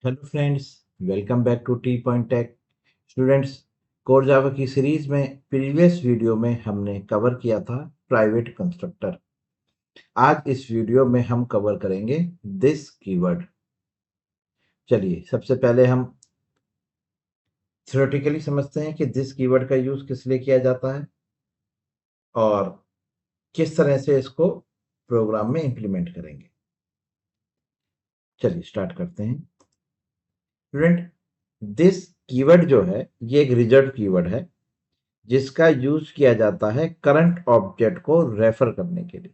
Hello friends, welcome back to T Point Tech. Students, core Java की series में previous video में हमने cover किया था प्राइवेट कंस्ट्रक्टर। आज इस वीडियो में हम कवर करेंगे दिस कीवर्ड। चलिए सबसे पहले हम थ्योरेटिकली समझते हैं कि दिस कीवर्ड का यूज किस लिए किया जाता है और किस तरह से इसको प्रोग्राम में इंप्लीमेंट करेंगे। चलिए स्टार्ट करते हैं। स्टूडेंट, दिस कीवर्ड जो है ये एक रिजर्व कीवर्ड है जिसका यूज किया जाता है करंट ऑब्जेक्ट को रेफर करने के लिए।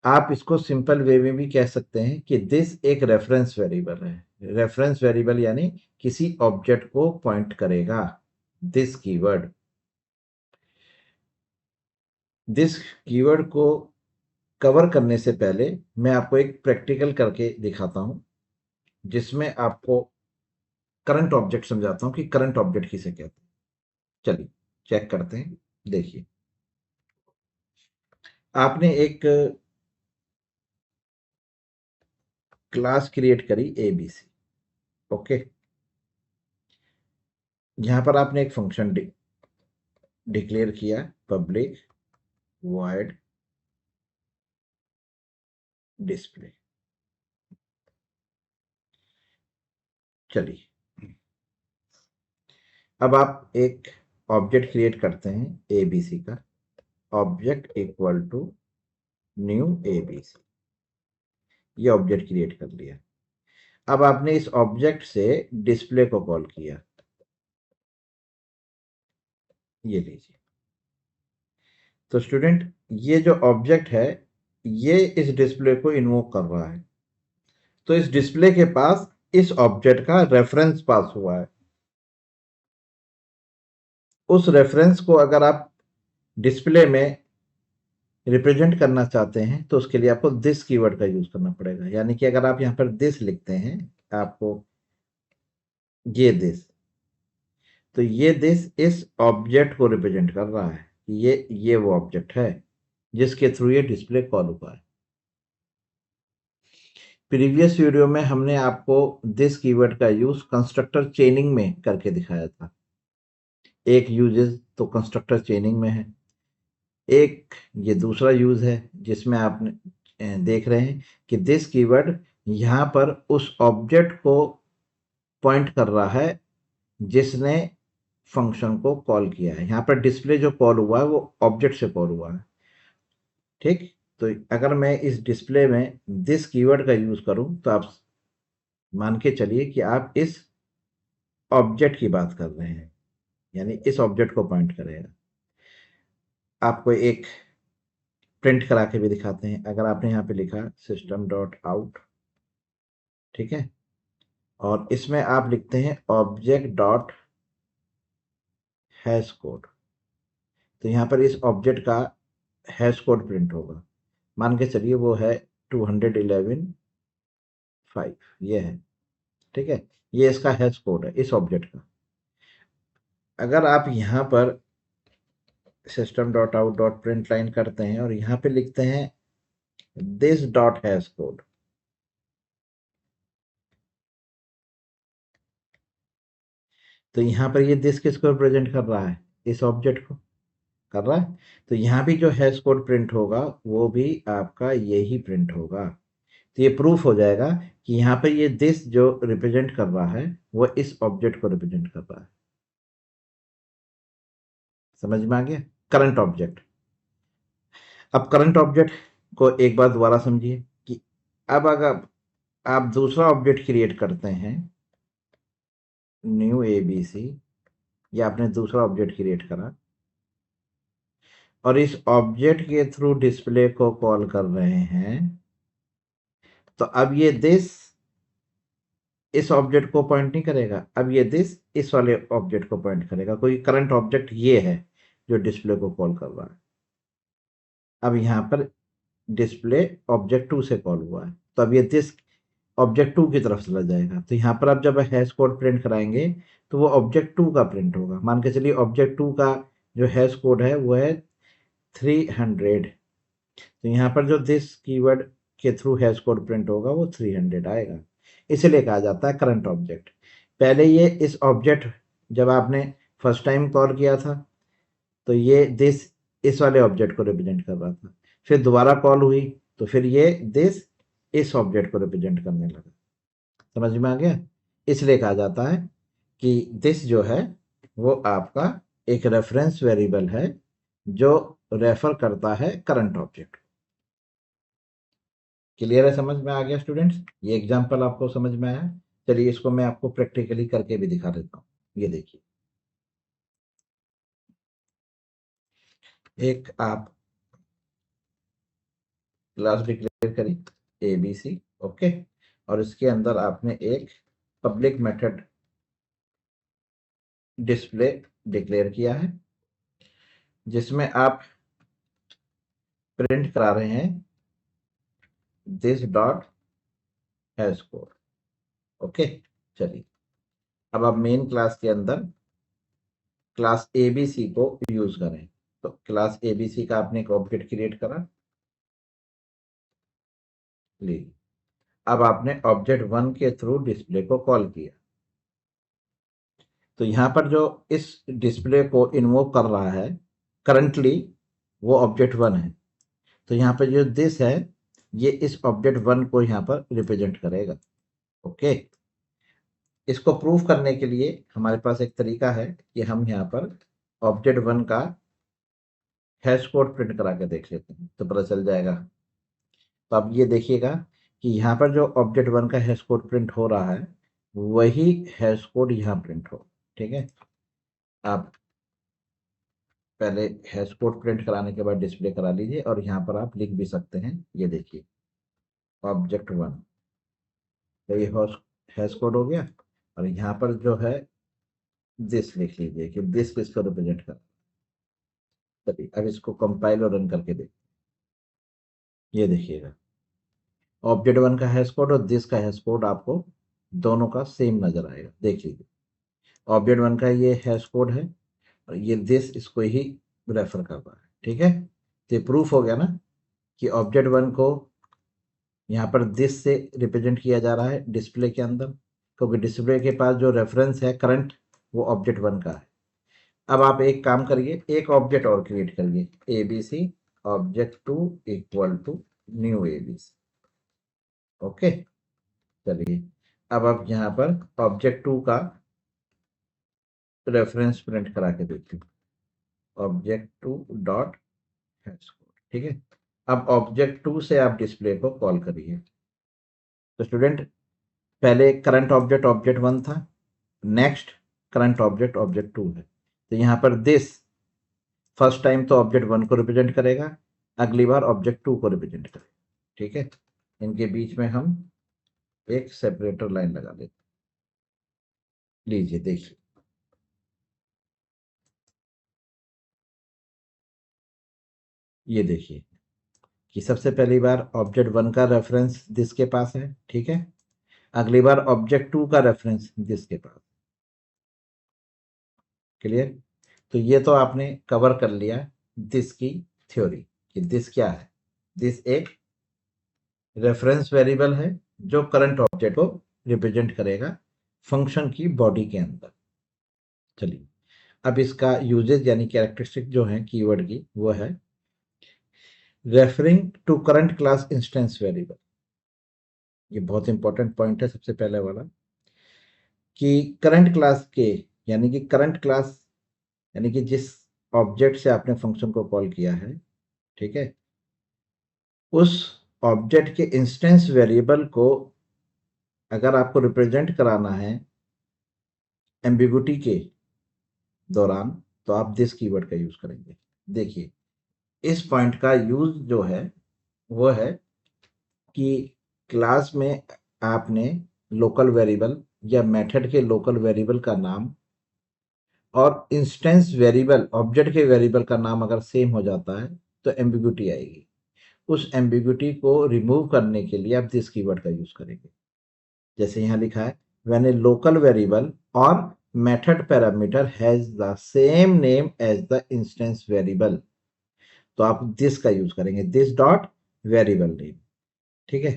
आप इसको सिंपल वे में भी कह सकते हैं कि दिस एक रेफरेंस वेरिएबल है। रेफरेंस वेरिएबल यानी किसी ऑब्जेक्ट को पॉइंट करेगा दिस कीवर्ड। दिस कीवर्ड को कवर करने से पहले मैं आपको एक प्रैक्टिकल करके दिखाता हूं जिसमें आपको करंट ऑब्जेक्ट समझाता हूं कि करंट ऑब्जेक्ट किसे कहते हैं। चलिए चेक करते हैं। देखिए, आपने एक क्लास क्रिएट करी ABC। ओके, यहां पर आपने एक फंक्शन डिक्लेयर किया पब्लिक वॉइड डिस्प्ले। चलिए अब आप एक ऑब्जेक्ट क्रिएट करते हैं ABC का। Object equal to new ABC, ये ऑब्जेक्ट क्रिएट कर लिया। अब आपने इस ऑब्जेक्ट से डिस्प्ले को कॉल किया। ये लीजिए। तो स्टूडेंट, ये जो ऑब्जेक्ट है ये इस डिस्प्ले को इन्वोक कर रहा है। तो इस डिस्प्ले के पास इस ऑब्जेक्ट का रेफरेंस पास हुआ है। उस रेफरेंस को अगर आप डिस्प्ले में रिप्रेजेंट करना चाहते हैं तो उसके लिए आपको दिस कीवर्ड का यूज करना पड़ेगा। यानी कि अगर आप यहां पर दिस लिखते हैं, आपको ये दिस, तो ये दिस इस ऑब्जेक्ट को रिप्रेजेंट कर रहा है। ये वो ऑब्जेक्ट है जिसके थ्रू ये डिस्प्ले कॉल हुआ है। प्रीवियस वीडियो में हमने आपको दिस कीवर्ड का यूज कंस्ट्रक्टर चेनिंग में करके दिखाया था। एक यूजेस तो कंस्ट्रक्टर चेनिंग में है, एक ये दूसरा यूज है जिसमें आपने देख रहे हैं कि दिस कीवर्ड यहां पर उस ऑब्जेक्ट को पॉइंट कर रहा है जिसने फंक्शन को कॉल किया है। यहां पर डिस्प्ले जो कॉल हुआ है वो ऑब्जेक्ट से कॉल हुआ है। ठीक, तो अगर मैं इस डिस्प्ले में दिस कीवर्ड का यूज करूं तो आप मान के चलिए कि आप इस ऑब्जेक्ट की बात कर रहे हैं, यानी इस ऑब्जेक्ट को पॉइंट करेगा। आपको एक प्रिंट करा के भी दिखाते हैं। अगर आपने यहाँ पे लिखा सिस्टम डॉट आउट, ठीक है, और इसमें आप लिखते हैं ऑब्जेक्ट डॉट हैश कोड, तो यहाँ पर इस ऑब्जेक्ट का हैश कोड प्रिंट होगा। मान के चलिए वो है 211.5, ये है। ठीक है, ये इसका हैश कोड है इस ऑब्जेक्ट का। अगर आप यहाँ पर system dot out dot print line करते हैं और यहाँ पे लिखते हैं दिस डॉट हैश कोड, तो यहाँ पर ये दिस किसको रिप्रेजेंट कर रहा है? इस ऑब्जेक्ट को कर रहा है। तो यहाँ भी जो हैश कोड प्रिंट होगा वो भी आपका यही प्रिंट होगा। तो ये प्रूफ हो जाएगा कि यहाँ पे ये दिस जो रिप्रेजेंट कर रहा है वो इस ऑब्जेक्ट को रिप्रेजेंट कर रहा है। समझ में आ गया? Current object. अब करंट ऑब्जेक्ट को एक बार दोबारा समझिए कि अब अगर आप दूसरा ऑब्जेक्ट क्रिएट करते हैं न्यू ABC, या आपने दूसरा ऑब्जेक्ट क्रिएट करा और इस ऑब्जेक्ट के थ्रू डिस्प्ले को कॉल कर रहे हैं, तो अब ये दिस इस ऑब्जेक्ट को पॉइंट नहीं करेगा, अब ये दिस इस वाले ऑब्जेक्ट को पॉइंट करेगा। कोई करंट ऑब्जेक्ट ये है जो डिस्प्ले को कॉल कर रहा है। अब यहाँ पर डिस्प्ले ऑब्जेक्ट 2 से कॉल हुआ है, तो अब ये दिस ऑब्जेक्ट 2 की तरफ चला जाएगा। तो यहाँ पर आप जब हैश कोड प्रिंट कराएंगे तो वो ऑब्जेक्ट 2 का प्रिंट होगा। मान के चलिए ऑब्जेक्ट 2 का जो हैश कोड है वो है 300। तो यहाँ पर जो दिस कीवर्ड के थ्रू हैश कोड प्रिंट होगा वो 300 आएगा। इसलिए कहा जाता है करंट ऑब्जेक्ट। पहले ये इस ऑब्जेक्ट, जब आपने फर्स्ट टाइम कॉल किया था तो ये दिस इस वाले ऑब्जेक्ट को रिप्रेजेंट कर रहा था, फिर दोबारा कॉल हुई तो फिर ये दिस इस ऑब्जेक्ट को रिप्रेजेंट करने लगा। समझ में आ गया? इसलिए कहा जाता है कि दिस जो है वो आपका एक रेफरेंस वेरिएबल है जो रेफर करता है करंट ऑब्जेक्ट। क्लियर है? समझ में आ गया स्टूडेंट्स? ये एग्जांपल आपको समझ में आया? चलिए इसको मैं आपको प्रैक्टिकली करके भी दिखा देता हूँ। ये देखिए, एक आप क्लास डिक्लेयर करी ABC, ओके, और इसके अंदर आपने एक पब्लिक मेथड डिस्प्ले डिक्लेयर किया है जिसमें आप प्रिंट करा रहे हैं this dot hash code, okay. चलिए अब आप मेन क्लास के अंदर क्लास ABC को यूज करें। तो क्लास ABC का आपने एक ऑब्जेक्ट क्रिएट करा, लीजिए अब आपने ऑब्जेक्ट 1 के थ्रू डिस्प्ले को कॉल किया। तो यहाँ पर जो इस डिस्प्ले को इन्वोक कर रहा है करंटली वो ऑब्जेक्ट 1 है। तो यहाँ पर जो दिस है ये इस ऑब्जेक्ट 1 को यहाँ पर रिप्रेजेंट करेगा, ओके। इसको प्रूफ करने के लिए हमारे पास एक तरीका है कि हम यहाँ पर ऑब्जेक्ट 1 का हैश कोड प्रिंट करा के देख लेते हैं तो पता चल जाएगा। तो अब ये देखिएगा कि यहाँ पर जो ऑब्जेक्ट 1 का हैश कोड प्रिंट हो रहा है वही हैश कोड यहाँ प्रिंट हो, ठीक है। आप पहले हैश कोड प्रिंट कराने के बाद डिस्प्ले करा लीजिए और यहाँ पर आप लिख भी सकते हैं। ये देखिए ऑब्जेक्ट 1, तो ये हैश कोड हो गया और यहाँ पर जो है दिस लिख लीजिए कि दिस किसको रिप्रेजेंट कर। चलिए अब इसको कंपाइल और रन करके देखिए। ये देखिएगा ऑब्जेक्ट 1 का हैश कोड और दिस का हैश कोड आपको दोनों का सेम नजर आएगा। देख लीजिए ऑब्जेक्ट 1 का ये हैश कोड है और ये दिस इसको ही रेफर कर रहा है, ठीक है। तो ये प्रूफ हो गया ना कि ऑब्जेक्ट 1 को यहाँ पर दिस से रिप्रेजेंट किया जा रहा है डिस्प्ले के अंदर, क्योंकि डिस्प्ले के पास जो रेफरेंस है करंट वो ऑब्जेक्ट 1 का है। अब आप एक काम करिए, एक ऑब्जेक्ट और क्रिएट करिए ABC object 2 equal to new ABC, okay. चलिए अब आप यहाँ पर ऑब्जेक्ट 2 का रेफरेंस प्रिंट करा के देखिए ऑब्जेक्ट 2 डॉट हैश कोड, ठीक है। अब ऑब्जेक्ट 2 से आप डिस्प्ले को कॉल करिए। तो स्टूडेंट पहले करंट ऑब्जेक्ट ऑब्जेक्ट 1 था, नेक्स्ट करंट ऑब्जेक्ट ऑब्जेक्ट 2 है। तो यहाँ पर दिस फर्स्ट टाइम तो ऑब्जेक्ट 1 को रिप्रेजेंट करेगा, अगली बार ऑब्जेक्ट 2 को रिप्रेजेंट करेगा, ठीक है। इनके बीच में हम एक सेपरेटर लाइन लगा देते हैं। लीजिए देखिए ये देखिए कि सबसे पहली बार ऑब्जेक्ट 1 का रेफरेंस दिस के पास है, ठीक है। अगली बार ऑब्जेक्ट 2 का रेफरेंस दिस के पास। क्लियर? तो ये तो आपने कवर कर लिया दिस की थ्योरी कि दिस क्या है। दिस एक रेफरेंस वेरिएबल है जो करंट ऑब्जेक्ट को रिप्रेजेंट करेगा फंक्शन की बॉडी के अंदर। चलिए अब इसका यूजेज यानी कैरेक्टरिस्टिक जो है कीवर्ड की वो है referring to current class instance variable. ये बहुत इंपॉर्टेंट पॉइंट है सबसे पहले वाला कि करंट क्लास के यानी कि करंट क्लास यानी कि जिस ऑब्जेक्ट से आपने फंक्शन को कॉल किया है, ठीक है, उस ऑब्जेक्ट के इंस्टेंस वेरिएबल को अगर आपको रिप्रेजेंट कराना है एम्बिगुइटी के दौरान तो आप दिस कीवर्ड का यूज करेंगे। देखिए इस पॉइंट का यूज जो है वो है कि क्लास में आपने लोकल वेरिएबल या मेथड के लोकल वेरिएबल का नाम और इंस्टेंस वेरिएबल ऑब्जेक्ट के वेरिएबल का नाम अगर सेम हो जाता है तो एम्बिगुइटी आएगी। उस एम्बिगुइटी को रिमूव करने के लिए आप दिस कीवर्ड का यूज करेंगे। जैसे यहाँ लिखा है व्हेन ए लोकल वेरिएबल और method parameter has the same name as the instance variable, तो आप दिस का यूज करेंगे, दिस डॉट वेरिएबल नेम, ठीक है।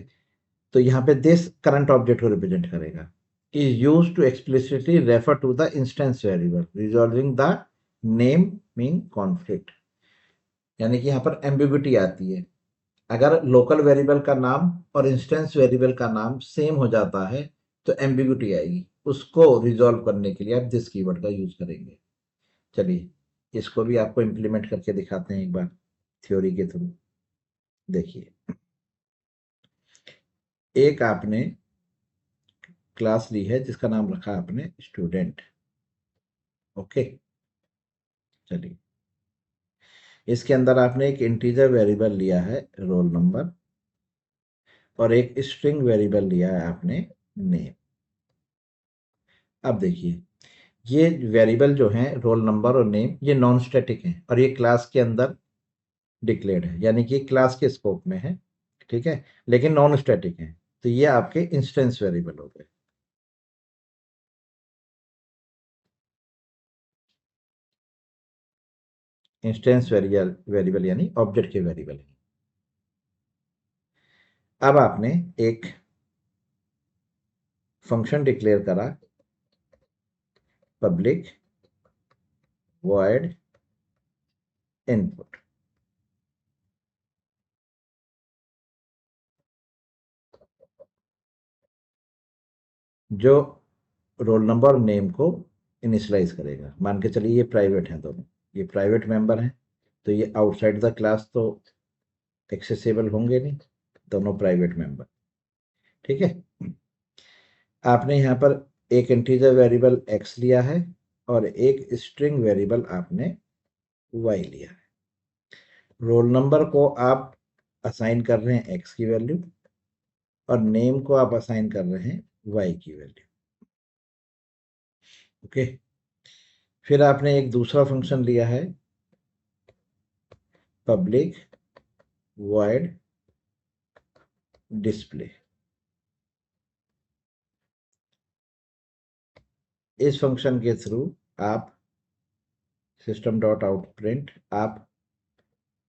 तो यहाँ पे दिस करंट ऑब्जेक्ट को रिप्रेजेंट करेगा। Is use to explicitly refer to the instance variable resolving the name mean conflict, यानी कि यहाँ पर एम्बिग्युइटी आती है। अगर लोकल वेरिएबल का नाम और इंस्टेंस वेरिएबल का नाम सेम हो जाता है तो एम्बिग्युइटी आएगी, उसको रिजॉल्व करने के लिए आप दिस कीवर्ड का यूज करेंगे। चलिए इसको भी आपको इम्प्लीमेंट करके दिखाते हैं एक बार थ्योरी के थ्रू। देखिए एक आपने क्लास ली है जिसका नाम रखा आपने स्टूडेंट। ओके, चलिए इसके अंदर आपने एक इंटीजर वेरिएबल लिया है रोल नंबर और एक स्ट्रिंग वेरिएबल लिया है आपने नेम। अब देखिए ये वेरिएबल जो हैं रोल नंबर और नेम ये नॉन स्टैटिक हैं और ये क्लास के अंदर डिक्लेयर्ड है, यानी कि क्लास के स्कोप में है, ठीक है, लेकिन नॉन स्टैटिक है। तो ये आपके इंस्टेंस वेरिएबल हो गए। इंस्टेंस वेरिएबल यानी ऑब्जेक्ट के वेरिएबल है। अब आपने एक फंक्शन डिक्लेयर करा पब्लिक वॉइड इनपुट। जो रोल नंबर और नेम को इनिशियलाइज करेगा। मान के चलिए ये प्राइवेट हैं दोनों, ये प्राइवेट मेंबर हैं, तो ये आउटसाइड द क्लास तो एक्सेसिबल होंगे नहीं, दोनों प्राइवेट मेंबर, ठीक है। आपने यहाँ पर एक इंटीजर वेरिएबल x लिया है और एक स्ट्रिंग वेरिएबल आपने y लिया है। रोल नंबर को आप असाइन कर रहे हैं x की वैल्यू और नेम को आप असाइन कर रहे हैं y की वैल्यू। ओके, फिर आपने एक दूसरा फंक्शन लिया है पब्लिक वॉइड डिस्प्ले। इस फंक्शन के थ्रू आप सिस्टम डॉट आउट प्रिंट आप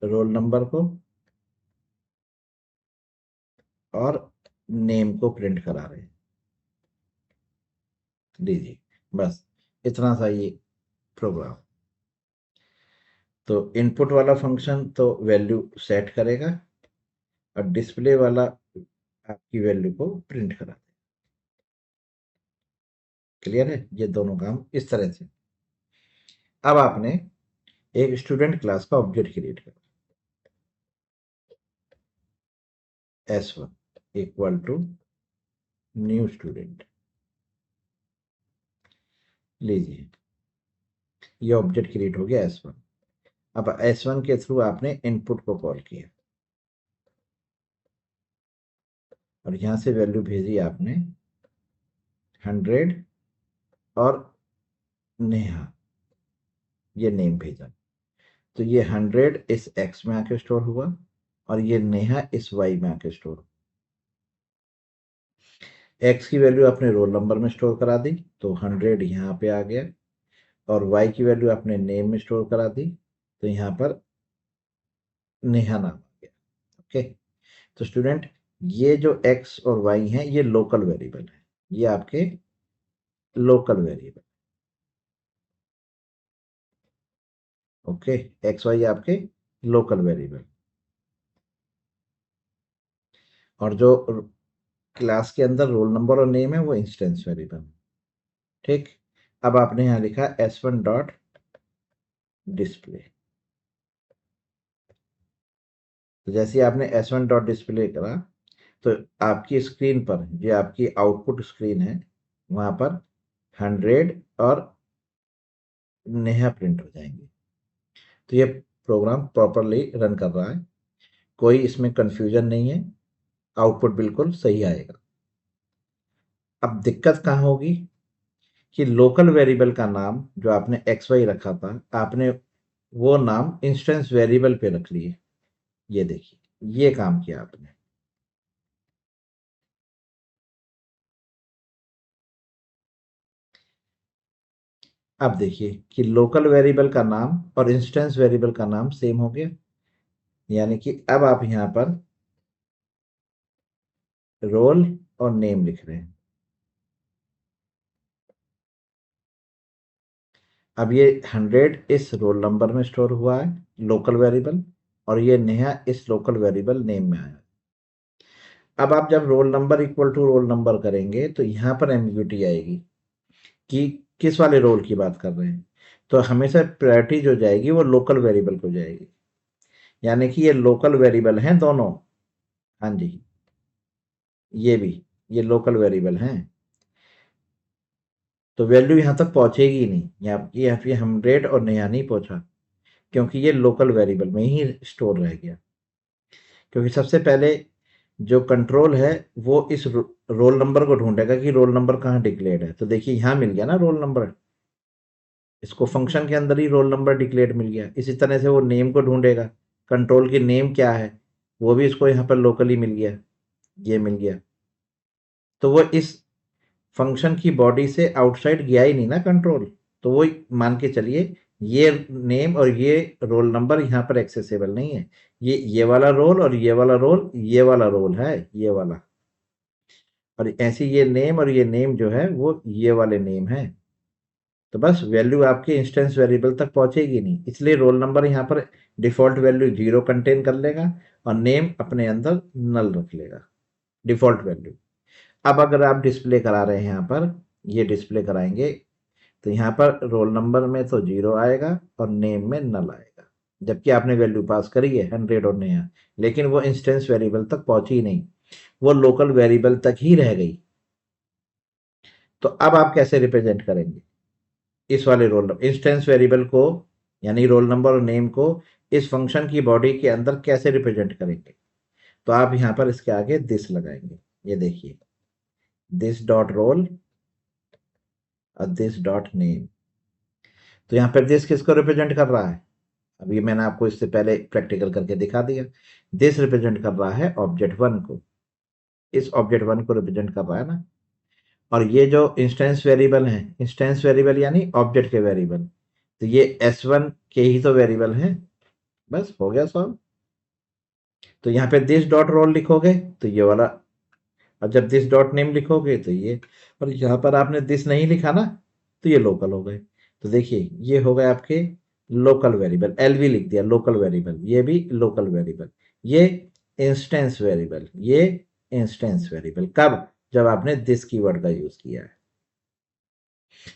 रोल नंबर को और नेम को प्रिंट करा रहे हैं। लीजिए बस इतना सा ये प्रोग्राम। तो इनपुट वाला फंक्शन तो वैल्यू सेट करेगा और डिस्प्ले वाला आपकी वैल्यू को प्रिंट करा देगा। क्लियर है, ये दोनों काम इस तरह से। अब आपने एक स्टूडेंट क्लास का ऑब्जेक्ट क्रिएट करा S1 equal to new student. लीजिए ये ऑब्जेक्ट क्रिएट हो गया S1। अब S1 के थ्रू आपने इनपुट को कॉल किया और यहां से वैल्यू भेजी आपने 100 और नेहा, ये नेम भेजा। तो ये 100 इस x में आके स्टोर हुआ और ये नेहा इस y में आके स्टोर हुआ। x की वैल्यू आपने रोल नंबर में स्टोर करा दी तो 100 यहाँ पे आ गया और y की वैल्यू आपने नेम में स्टोर करा दी तो यहाँ पर नेहा नाम आ गया। ओके, तो स्टूडेंट ये जो x और y हैं ये लोकल वेरिएबल है, ये आपके local variable. Okay, X Y आपके लोकल वेरिएबल और जो क्लास के अंदर रोल नंबर और नेम है वो इंस्टेंस वेरिएबल। ठीक, अब आपने यहां लिखा S1 डॉट डिस्प्ले। तो जैसे आपने S1 डॉट डिस्प्ले करा तो आपकी स्क्रीन पर जो आपकी आउटपुट स्क्रीन है वहां पर 100 और नेहा प्रिंट हो जाएंगे। तो ये प्रोग्राम प्रॉपरली रन कर रहा है, कोई इसमें कंफ्यूजन नहीं है, आउटपुट बिल्कुल सही आएगा। अब दिक्कत कहाँ होगी कि लोकल वेरिएबल का नाम जो आपने एक्स वाई रखा था आपने वो नाम इंस्टेंस वेरिएबल पे रख लिए। ये देखिए ये काम किया आपने। अब देखिए कि लोकल वेरिएबल का नाम और इंस्टेंस वेरिएबल का नाम सेम हो गया, यानी कि अब आप यहाँ पर रोल और नेम लिख रहे हैं। अब ये 100 इस रोल नंबर में स्टोर हुआ है, लोकल वेरिएबल, और ये नेहा इस लोकल वेरिएबल नेम में आया। अब आप जब roll number equal to roll number करेंगे तो यहाँ पर एम्बिग्यूटी आएगी कि किस वाले रोल की बात कर रहे हैं। तो हमेशा प्रायोरिटी जो जाएगी वो लोकल वेरिएबल को जाएगी, यानी कि ये लोकल वेरिएबल हैं दोनों। हाँ जी, ये भी, ये लोकल वेरिएबल हैं, तो वैल्यू यहाँ तक पहुँचेगी नहीं। यहाँ पे 100 और नया नहीं पहुँचा, क्योंकि ये लोकल वेरिएबल में ही स्टोर रह गया। क्योंकि सबसे पहले जो कंट्रोल है वो इस रोल नंबर को ढूंढेगा कि रोल नंबर कहाँ डिक्लेयर्ड है। तो देखिए यहाँ मिल गया ना रोल नंबर, इसको फंक्शन के अंदर ही रोल नंबर डिक्लेयर्ड मिल गया। इसी तरह से वो नेम को ढूंढेगा, कंट्रोल की नेम क्या है, वो भी इसको यहाँ पर लोकली मिल गया, ये मिल गया। तो वो इस फंक्शन की बॉडी से आउटसाइड गया ही नहीं ना कंट्रोल, तो वो मान के चलिए ये नेम और ये रोल नंबर यहाँ पर एक्सेसिबल नहीं है। ये वाला रोल और ये वाला रोल, ये वाला रोल है, ये वाला, और ऐसी ये नेम और ये नेम जो है वो ये वाले नेम है। तो बस वैल्यू आपके इंस्टेंस वेरिएबल तक पहुंचेगी नहीं, इसलिए रोल नंबर यहाँ पर डिफॉल्ट वैल्यू 0 कंटेन कर लेगा और नेम अपने अंदर नल रख लेगा, डिफॉल्ट वैल्यू। अब अगर आप डिस्प्ले करा रहे हैं यहाँ पर, ये डिस्प्ले कराएंगे, तो यहाँ पर रोल नंबर में तो 0 आएगा और नेम में नल आएगा, जबकि आपने वैल्यू पास करी है 100 और नया, लेकिन वो इंस्टेंस वेरिएबल तक पहुंची नहीं, वो लोकल वेरिएबल तक ही रह गई। तो अब आप कैसे रिप्रेजेंट करेंगे इस वाले रोल नंबर इंस्टेंस वेरिएबल को, यानी रोल नंबर और नेम को इस फंक्शन की बॉडी के अंदर कैसे रिप्रेजेंट करेंगे? तो आप यहाँ पर इसके आगे दिस लगाएंगे, ये देखिए, दिस डॉट रोल और दिस डॉट नेम। तो यहाँ पर दिस किसको रिप्रेजेंट कर रहा है? अभी मैंने आपको इससे पहले प्रैक्टिकल करके दिखा दिया। दिस रिप्रेजेंट कर रहा है ऑब्जेक्ट 1 को, इस ऑब्जेक्ट 1 को रिप्रेजेंट कर रहा है ना। और ये जो इंस्टेंस वेरिएबल है, इंस्टेंस वेरिएबल यानी ऑब्जेक्ट के वेरिएबल, तो ये S1 के ही तो वेरिएबल हैं। बस हो गया सॉल्व। तो यहाँ पे दिस डॉट रोल लिखोगे तो ये वाला, और जब दिस डॉट नेम लिखोगे तो ये, और यहाँ पर आपने दिस नहीं लिखा ना, तो ये लोकल हो गए। तो देखिए ये हो गए आपके लोकल वेरिएबल, एलवी लिख दिया, लोकल वेरिएबल, ये भी लोकल वेरिएबल, ये इंस्टेंस वेरिएबल, ये इंस्टेंस वेरिएबल। कब? जब आपने दिस कीवर्ड का यूज किया है।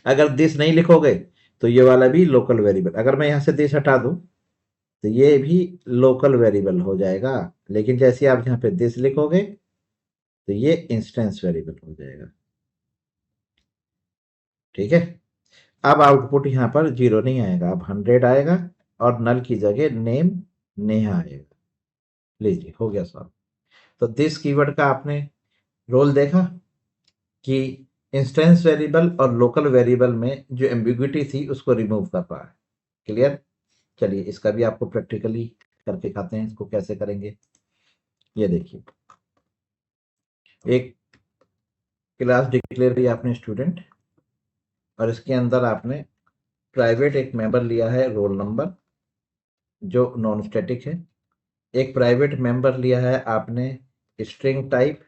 अगर दिस नहीं लिखोगे तो ये वाला भी लोकल वेरिएबल, अगर मैं यहाँ से दिस हटा दूं तो ये भी लोकल वेरिएबल हो जाएगा, लेकिन जैसे आप यहाँ पे दिस लिखोगे तो ये इंस्टेंस वेरिएबल हो जाएगा। ठीक है, अब आउटपुट यहाँ पर 0 नहीं आएगा, अब 100 आएगा और नल की जगह नेम नेहा आएगा। लीजिए हो गया सॉल्व। तो दिस कीवर्ड का आपने रोल देखा कि इंस्टेंस वेरिएबल और लोकल वेरिएबल में जो एम्बिग्युइटी थी उसको रिमूव कर रहा है। क्लियर? चलिए इसका भी आपको प्रैक्टिकली करके दिखाते हैं, इसको कैसे करेंगे। ये देखिए, एक क्लास डिक्लेयर किया आपने स्टूडेंट, और इसके अंदर आपने प्राइवेट एक मेंबर लिया है रोल नंबर जो नॉन स्टैटिक है, एक प्राइवेट मेंबर लिया है आपने स्ट्रिंग टाइप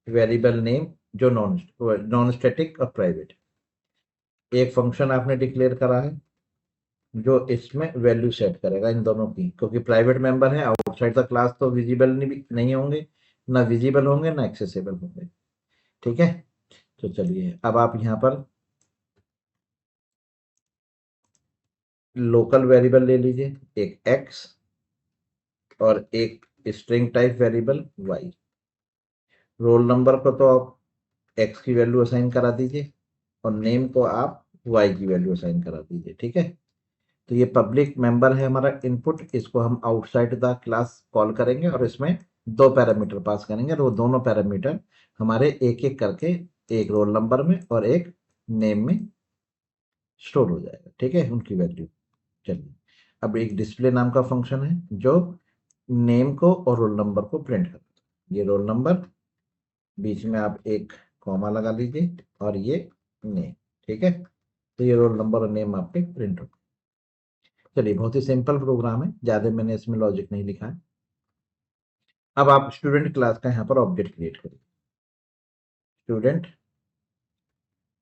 वेरिएबल नेम जो नॉन स्टैटिक और प्राइवेट, एक फंक्शन आपने डिक्लेयर करा है जो इसमें वैल्यू सेट करेगा इन दोनों की, क्योंकि प्राइवेट मेंबर है, आउटसाइड द क्लास तो विजिबल नहीं होंगे, ना विजिबल होंगे ना एक्सेसिबल होंगे। ठीक है, तो चलिए अब आप यहाँ पर लोकल वेरिएबल ले लीजिए, एक x और एक string type variable y। Roll number को तो आप x की वैल्यू असाइन करा दीजिए और नेम को आप y की वैल्यू असाइन करा दीजिए। ठीक है, तो ये पब्लिक मेंबर है हमारा इनपुट, इसको हम आउटसाइड द क्लास कॉल करेंगे और इसमें 2 पैरामीटर पास करेंगे, और वो दोनों पैरामीटर हमारे एक एक करके एक रोल नंबर में और एक नेम में स्टोर हो जाएगा। ठीक है, उनकी वैल्यू। चलिए अब एक डिस्प्ले नाम का फंक्शन है जो नेम को और रोल नंबर को प्रिंट करता है। ये रोल नंबर, बीच में आप एक कॉमा लगा लीजिए और ये नेम। ठीक है, तो ये रोल नंबर और नेम आपके प्रिंट हो। चलिए बहुत ही सिंपल प्रोग्राम है, ज़्यादा मैंने इसमें लॉजिक नहीं लिखा है। अब आप स्टूडेंट क्लास का यहाँ पर ऑब्जेक्ट क्रिएट करिए। Student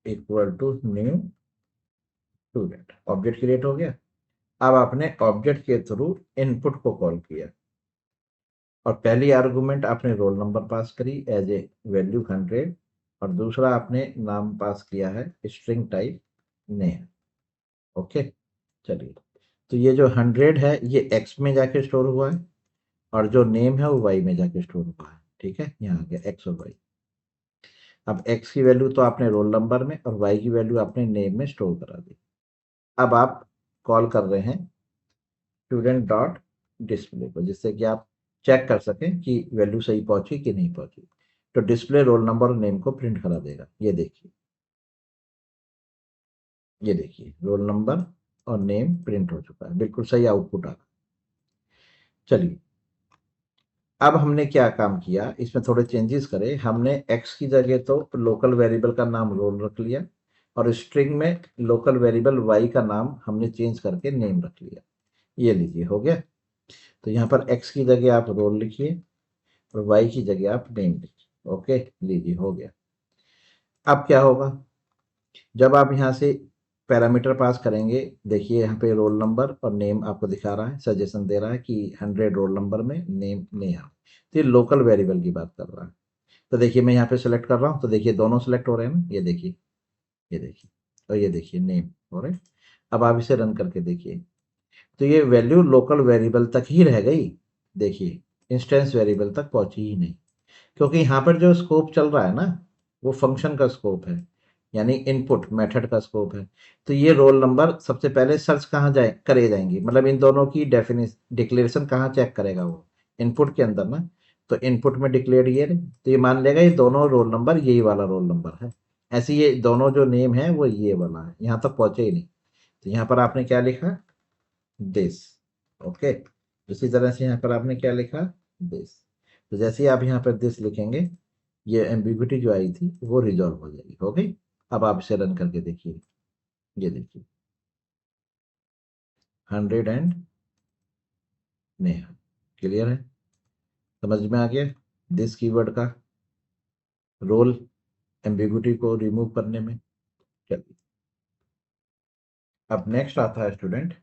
equal to new student, object create हो गया। अब आपने ऑब्जेक्ट के थ्रू इनपुट को कॉल किया और पहली आर्गुमेंट आपने रोल नंबर पास करी एज ए वैल्यू 100 और दूसरा आपने नाम पास किया है स्ट्रिंग टाइप नेम। ओके, चलिए, तो ये जो 100 है ये एक्स में जाके स्टोर हुआ है और जो नेम है वो वाई में जाके स्टोर हुआ है। ठीक है, यहाँ आ गया एक्स और वाई। अब एक्स की वैल्यू तो आपने रोल नंबर में और वाई की वैल्यू आपने नेम में स्टोर करा दी। अब आप कॉल कर रहे हैं स्टूडेंट डॉट डिस्प्ले को, जिससे कि आप चेक कर सकें कि वैल्यू सही पहुंची कि नहीं पहुंची। तो डिस्प्ले रोल नंबर और नेम को प्रिंट करा देगा। ये देखिए, ये देखिए, रोल नंबर और नेम प्रिंट हो चुका है, बिल्कुल सही आउटपुट आ रहा है। चलिए, अब हमने क्या काम किया, इसमें थोड़े चेंजेस करे। हमने एक्स की जगह तो लोकल वेरिएबल का नाम रोल रख लिया और स्ट्रिंग में लोकल वेरिएबल वाई का नाम हमने चेंज करके नेम रख लिया। ये लीजिए, हो गया। तो यहाँ पर एक्स की जगह आप रोल लिखिए और वाई की जगह आप नेम लिखिए। ओके, लीजिए, हो गया। अब क्या होगा, जब आप यहाँ से पैरामीटर पास करेंगे, देखिए यहाँ पे रोल नंबर और नेम आपको दिखा रहा है, सजेशन दे रहा है कि 100 रोल नंबर में, नेम नेहा। तो ये लोकल वेरिएबल की बात कर रहा है। तो देखिए मैं यहाँ पे सेलेक्ट कर रहा हूँ, तो देखिए दोनों सेलेक्ट हो रहे हैं ना, ये देखिए, ये देखिए, और ये देखिए नेम हो रहे हैं। अब आप इसे रन करके देखिए, तो ये वैल्यू लोकल वेरिएबल तक ही रह गई। देखिए, इंस्टेंस वेरिएबल तक पहुंची ही नहीं, क्योंकि यहाँ पर जो स्कोप चल रहा है ना, वो फंक्शन का स्कोप है, यानी इनपुट मेथड का स्कोप है। तो ये रोल नंबर सबसे पहले सर्च कहाँ जाए करे जाएंगी, मतलब इन दोनों की डेफिनेशन डिक्लेरेशन कहाँ चेक करेगा वो, इनपुट के अंदर ना। तो इनपुट में डिक्लेयर ये नहीं, तो ये मान लेगा ये दोनों रोल नंबर यही वाला रोल नंबर है। ऐसे ये दोनों जो नेम है वो ये वाला है, यहाँ तक पहुंचे ही नहीं। तो यहाँ पर आपने क्या लिखा, दिस। ओके, इसी तरह से यहाँ पर आपने क्या लिखा, दिस। तो जैसे ही आप यहाँ पर दिस लिखेंगे, ये एम्बिग्युइटी जो आई थी वो रिजॉल्व हो जाएगी। हो गई। अब आप इसे रन करके देखिए, ये देखिए 100 एंड नेहा। क्लियर है, समझ में आ गया दिस कीवर्ड का रोल एम्बिग्युइटी को रिमूव करने में। चलिए, अब नेक्स्ट आता है student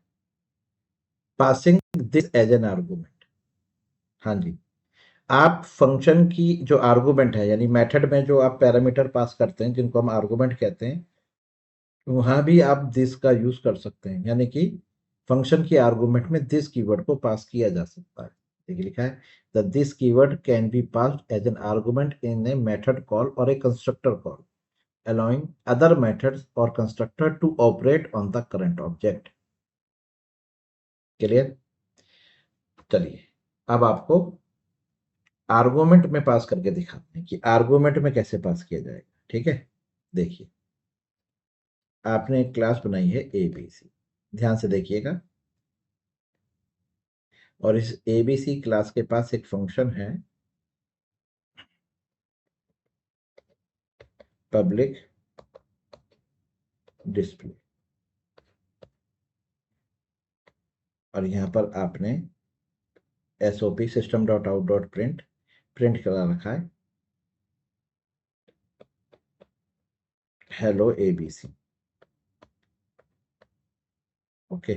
passing this as an argument. हाँ जी, आप फंक्शन की जो आर्गुमेंट है, यानी मेथड में जो आप पैरामीटर पास करते हैं जिनको हम आर्गुमेंट कहते हैं, वहां भी आप दिस का यूज कर सकते हैं। यानी कि फंक्शन की आर्गुमेंट में दिस कीवर्ड को पास किया जा सकता है। देखिए लिखा है the this keyword can be passed as an argument in a method call और a constructor call allowing other methods or constructor to operate on the current object। Clear. चलिए, अब आपको आर्गुमेंट में पास करके दिखाते हैं कि आर्गुमेंट में कैसे पास किया जाएगा। ठीक है, देखिए आपने एक क्लास बनाई है ABC, ध्यान से देखिएगा। और इस ABC क्लास के पास एक फंक्शन है पब्लिक डिस्प्ले, और यहाँ पर आपने SOP system dot out dot print print करा रखा है हेलो ABC। ओके,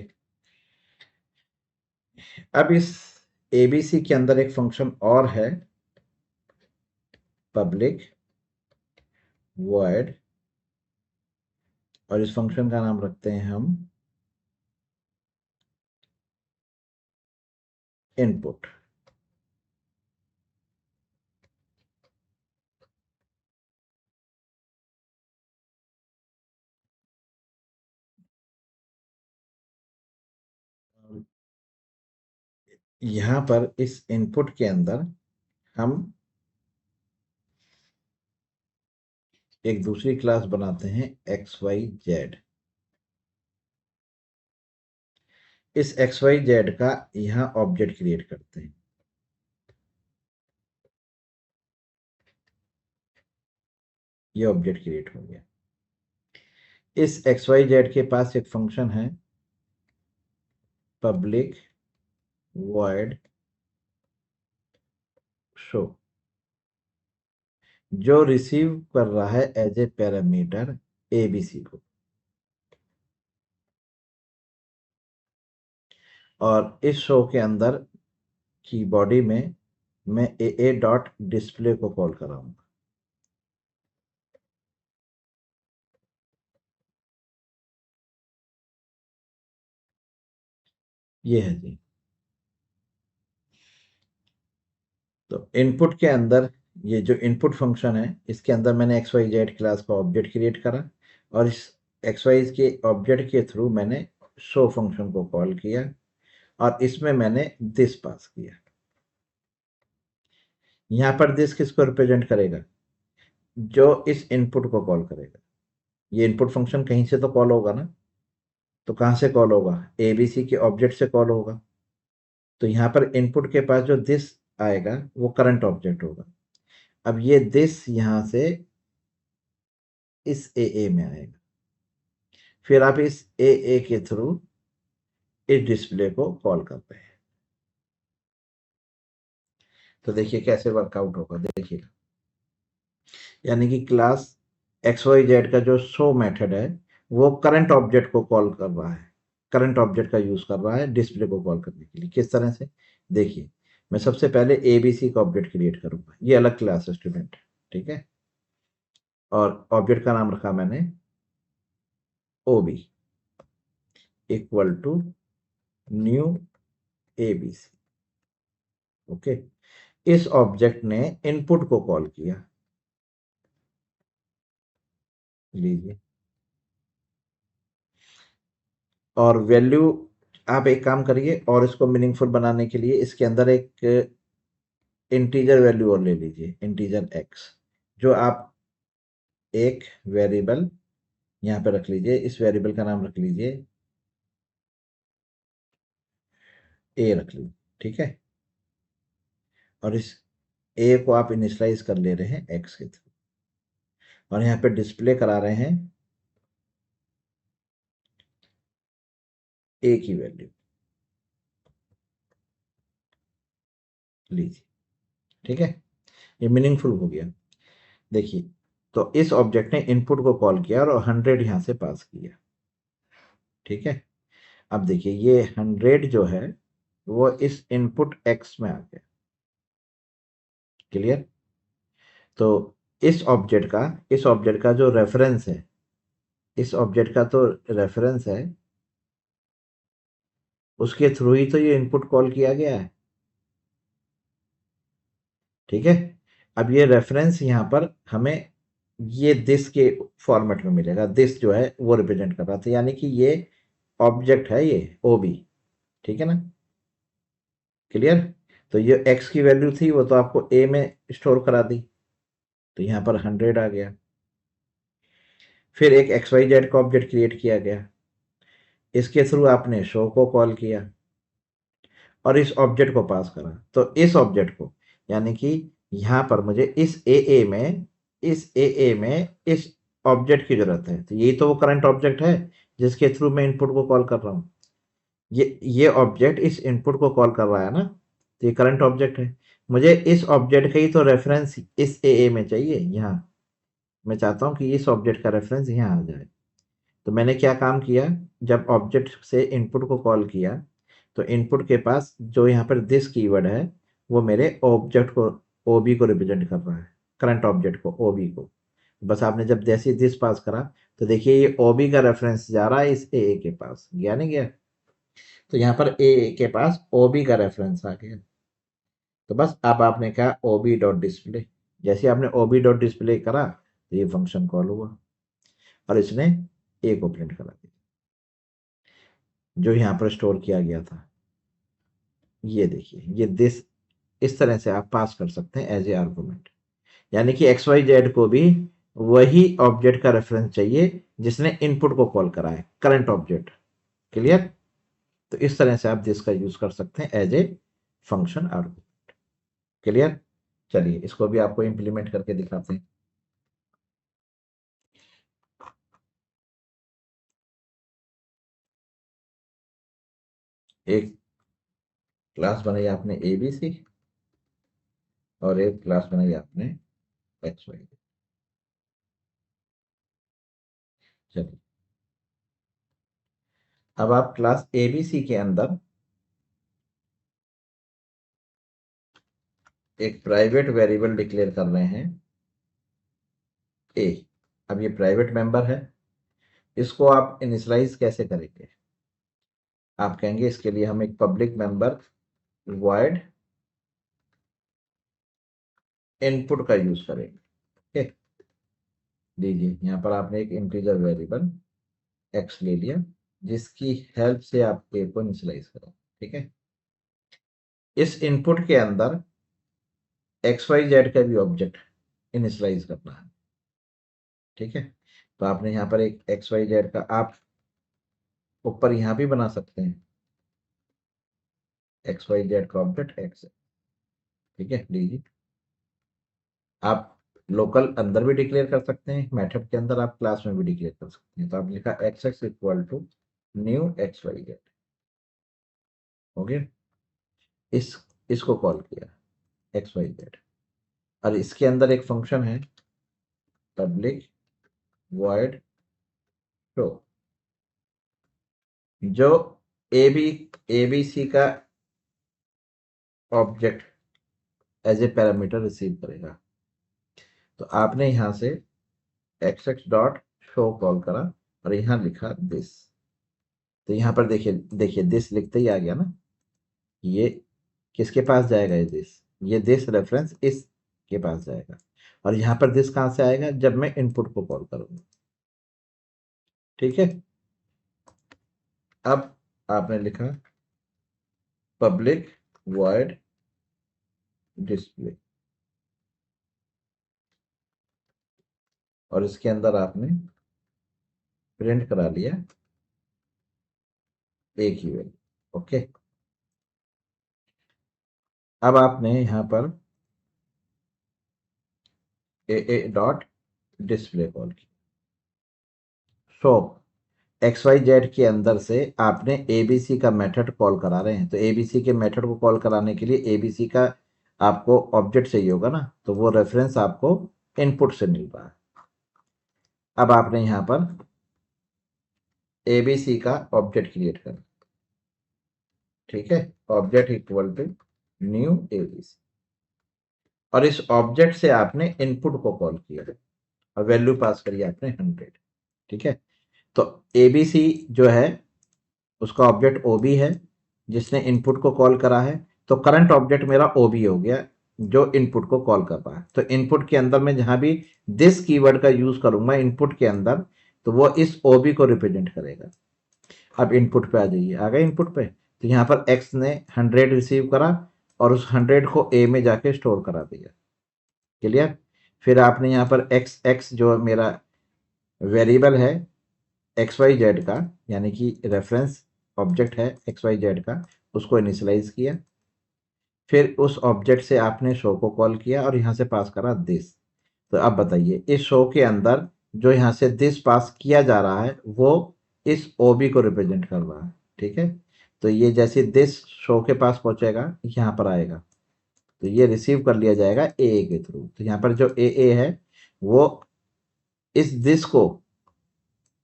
अब इस ABC के अंदर एक फंक्शन और है पब्लिक वॉइड, और इस फंक्शन का नाम रखते हैं हम इनपुट। यहाँ पर इस इनपुट के अंदर हम एक दूसरी क्लास बनाते हैं XYZ। इस XYZ का यहाँ ऑब्जेक्ट क्रिएट करते हैं। ये ऑब्जेक्ट क्रिएट हो गया। इस XYZ के पास एक फंक्शन है पब्लिक वॉइड शो। जो रिसीव कर रहा है एज ए पैरामीटर एबीसी को, और इस शो के अंदर की बॉडी में मैं ए डॉट डिस्प्ले को कॉल कराऊंगा। ये है जी। तो इनपुट के अंदर ये जो इनपुट फंक्शन है, इसके अंदर मैंने एक्स वाई जेड क्लास का ऑब्जेक्ट क्रिएट करा, और इस एक्स वाई के ऑब्जेक्ट के थ्रू मैंने शो फंक्शन को कॉल किया, और इसमें मैंने दिस पास किया। यहाँ पर दिस किसको रिप्रेजेंट करेगा? जो इस इनपुट को कॉल करेगा। ये इनपुट फंक्शन कहीं से तो कॉल होगा ना, तो कहाँ से कॉल होगा? एबीसी के ऑब्जेक्ट से कॉल होगा। तो यहाँ पर इनपुट के पास जो दिस आएगा वो करंट ऑब्जेक्ट होगा। अब ये दिस यहाँ से इस ए में आएगा, फिर आप इस ए के थ्रू इस डिस्प्ले को कॉल करते हैं। तो देखिए कैसे वर्कआउट होगा, देखिए। यानी कि क्लास एक्स वाई जेड का जो शो मेथड है वो करंट ऑब्जेक्ट को कॉल कर रहा है, करंट ऑब्जेक्ट का यूज कर रहा है डिस्प्ले को कॉल करने के लिए। किस तरह से? देखिए, मैं सबसे पहले एबीसी का ऑब्जेक्ट क्रिएट करूंगा, ये अलग क्लास है स्टूडेंट, ठीक है। और ऑब्जेक्ट का नाम रखा मैंने OB equal to new ABC. Okay, इस ऑब्जेक्ट ने इनपुट को कॉल किया, लीजिए। और वैल्यू, आप एक काम करिए और इसको मीनिंगफुल बनाने के लिए इसके अंदर एक इंटीजर वैल्यू और ले लीजिए, इंटीजर एक्स, जो आप एक वेरिएबल यहाँ पे रख लीजिए। इस वेरिएबल का नाम रख लीजिए ए, रख लीजिए, ठीक है। और इस ए को आप इनिशियलाइज कर ले रहे हैं एक्स के थ्रू, और यहाँ पे डिस्प्ले करा रहे हैं ए की वैल्यू, लीजिए, ठीक है। ये मीनिंगफुल हो गया। देखिए, तो इस ऑब्जेक्ट ने इनपुट को कॉल किया और 100 यहाँ से पास किया, ठीक है। अब देखिए, ये 100 जो है वो इस इनपुट एक्स में आ गया, क्लियर। तो इस ऑब्जेक्ट का जो रेफरेंस है, इस ऑब्जेक्ट का तो रेफरेंस है, उसके थ्रू ही तो ये इनपुट कॉल किया गया है, ठीक है। अब ये रेफरेंस यहाँ पर हमें ये दिस के फॉर्मेट में मिलेगा। दिस जो है वो रिप्रेजेंट कर रहा था, यानी कि ये ऑब्जेक्ट है, ये ओबी, ठीक है ना, क्लियर। तो ये एक्स की वैल्यू थी, वो तो आपको ए में स्टोर करा दी, तो यहाँ पर 100 आ गया। फिर एक एक्स वाई जेड का ऑब्जेक्ट क्रिएट किया गया, इसके थ्रू आपने शो को कॉल किया और इस ऑब्जेक्ट को पास करा। तो इस ऑब्जेक्ट को, यानी कि यहाँ पर मुझे इस ए में इस ऑब्जेक्ट की जरूरत है, तो यही तो वो करंट ऑब्जेक्ट है जिसके थ्रू मैं इनपुट को कॉल कर रहा हूँ। ये ऑब्जेक्ट इस इनपुट को कॉल कर रहा है ना, तो ये करंट ऑब्जेक्ट है। मुझे इस ऑब्जेक्ट का ही तो रेफरेंस इस ए में चाहिए। यहाँ मैं चाहता हूँ कि इस ऑब्जेक्ट का रेफरेंस यहाँ आ जाए। तो मैंने क्या काम किया, जब ऑब्जेक्ट से इनपुट को कॉल किया, तो इनपुट के पास जो यहाँ पर दिस कीवर्ड है वो मेरे ऑब्जेक्ट को, ओबी को रिप्रेजेंट कर रहा है, करंट ऑब्जेक्ट को, ओबी को। बस आपने जब जैसे ही दिस पास करा, तो देखिए ये ओबी का रेफरेंस जा रहा है इस ए के पास, गया नहीं गया? तो यहाँ पर ए के पास ओबी का रेफरेंस आ गया। तो बस अब आपने कहा ओबी डॉट डिस्प्ले, जैसे आपने ओबी डॉट डिस्प्ले करा तो ये फंक्शन कॉल हुआ और इसने ए को प्रिंट करा दिया जो यहाँ पर स्टोर किया गया था। ये देखिए, ये दिस, इस तरह से आप पास कर सकते हैं एज ए आर्गुमेंट। यानी कि एक्स वाई जेड को भी वही ऑब्जेक्ट का रेफरेंस चाहिए जिसने इनपुट को कॉल करा है, करंट ऑब्जेक्ट, क्लियर। तो इस तरह से आप दिस का यूज कर सकते हैं as a function argument, clear. चलिए इसको भी आपको इंप्लीमेंट करके दिखाते हैं। एक क्लास बनाई आपने एबीसी और एक क्लास बनाई आपने एक्स वाई। चलिए, अब आप क्लास एबीसी के अंदर एक प्राइवेट वेरिएबल डिक्लेयर कर रहे हैं ए। अब ये प्राइवेट मेंबर है, इसको आप इनिशियलाइज कैसे करेंगे? आप कहेंगे इसके लिए हम एक पब्लिक मेंबर वॉइड इनपुट का यूज करेंगे। ठीक, लीजिए यहाँ पर आपने एक इंटीजर वेरिएबल एक्स ले लिया, जिसकी हेल्प से आप ए को इनिशियलाइज करें। ठीक है, इस इनपुट के अंदर एक्स वाई जेड का भी ऑब्जेक्ट इनिशियलाइज करना है। ठीक है, तो आपने यहाँ पर एक एक्स वाई जेड का आप ऊपर यहाँ भी बना सकते हैं, एक्स वाई जेड का ऑब्जेक्ट एक्स है। ठीक है, लीजिए, आप लोकल अंदर भी डिक्लेयर कर सकते हैं, मेथड के अंदर आप क्लास में भी डिक्लेयर कर सकते हैं। तो आप लिखा X X equal to new X Y Z, हो गया। इसको कॉल किया एक्स वाई जेड, और इसके अंदर एक फंक्शन है पब्लिक वॉइड शो, जो एबीसी का object as a parameter receive करेगा। तो आपने यहां से X X dot show call करा और यहां लिखा दिस। तो यहां पर देखिए देखिए दिस लिखते ही आ गया ना, ये किसके पास जाएगा? ये दिस रेफरेंस इस के पास जाएगा। और यहां पर दिस कहां से आएगा? जब मैं इनपुट को कॉल करूंगा। ठीक है, अब आपने लिखा पब्लिक वॉइड डिस्प्ले, और इसके अंदर आपने प्रिंट करा लिया एक ही वैल्यू। ओके, अब आपने यहां पर ए डॉट डिस्प्ले कॉल की। सो एक्स वाई जेड के अंदर से आपने एबीसी का मेथड कॉल करा रहे हैं, तो एबीसी के मेथड को कॉल कराने के लिए एबीसी का आपको ऑब्जेक्ट चाहिए होगा ना, तो वो रेफरेंस आपको इनपुट से मिल रहा है। अब आपने यहां पर एबीसी का ऑब्जेक्ट क्रिएट कर, ठीक है, object equal to new ABC, और इस ऑब्जेक्ट से आपने इनपुट को कॉल किया और वैल्यू पास करी आपने 100। ठीक है, तो एबीसी जो है उसका ऑब्जेक्ट ओबी है, जिसने इनपुट को कॉल करा है। तो करंट ऑब्जेक्ट मेरा ओबी हो गया, जो इनपुट को कॉल कर रहा है। तो इनपुट के अंदर मैं जहां भी दिस कीवर्ड का यूज करूंगा इनपुट के अंदर, तो वो इस ओबी को रिप्रेजेंट करेगा। अब इनपुट पे आ जाइए, आ गए इनपुट पे। तो यहाँ पर एक्स ने 100 रिसीव करा और उस 100 को ए में जाके स्टोर करा दिया। क्लियर? फिर आपने यहाँ पर एक्स एक्स जो मेरा वेरिएबल है एक्स वाई जेड का, यानी कि रेफरेंस ऑब्जेक्ट है एक्स वाई जेड का, उसको इनिशियलाइज किया। फिर उस ऑब्जेक्ट से आपने शो को कॉल किया और यहाँ से पास करा दिस। तो अब बताइए इस शो के अंदर जो यहाँ से दिस पास किया जा रहा है वो इस ओबी को रिप्रेजेंट कर रहा है। ठीक है, तो ये जैसे दिस शो के पास पहुंचेगा यहाँ पर आएगा, तो ये रिसीव कर लिया जाएगा ए के थ्रू। तो यहाँ पर जो ए है वो इस दिस को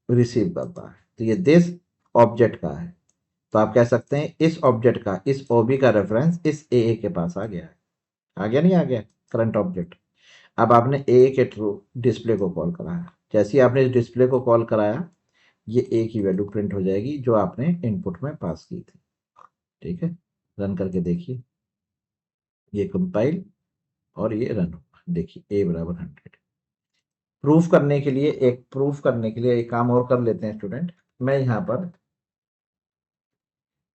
रिसीव करता है, तो ये दिस ऑब्जेक्ट का है। तो आप कह सकते हैं इस ऑब्जेक्ट का, इस ओबी का रेफरेंस इस ए के पास आ गया है। आ गया नहीं? आ गया करंट ऑब्जेक्ट। अब आपने ए के थ्रू डिस्प्ले को कॉल कराया, जैसे ही आपने इस डिस्प्ले को कॉल कराया ये ए की वैल्यू प्रिंट हो जाएगी जो आपने इनपुट में पास की थी। ठीक है, रन करके देखिए, ये कंपाइल और ये रन होगा। देखिए ए बराबर 100। प्रूफ करने के लिए एक काम और कर लेते हैं स्टूडेंट। मैं यहाँ पर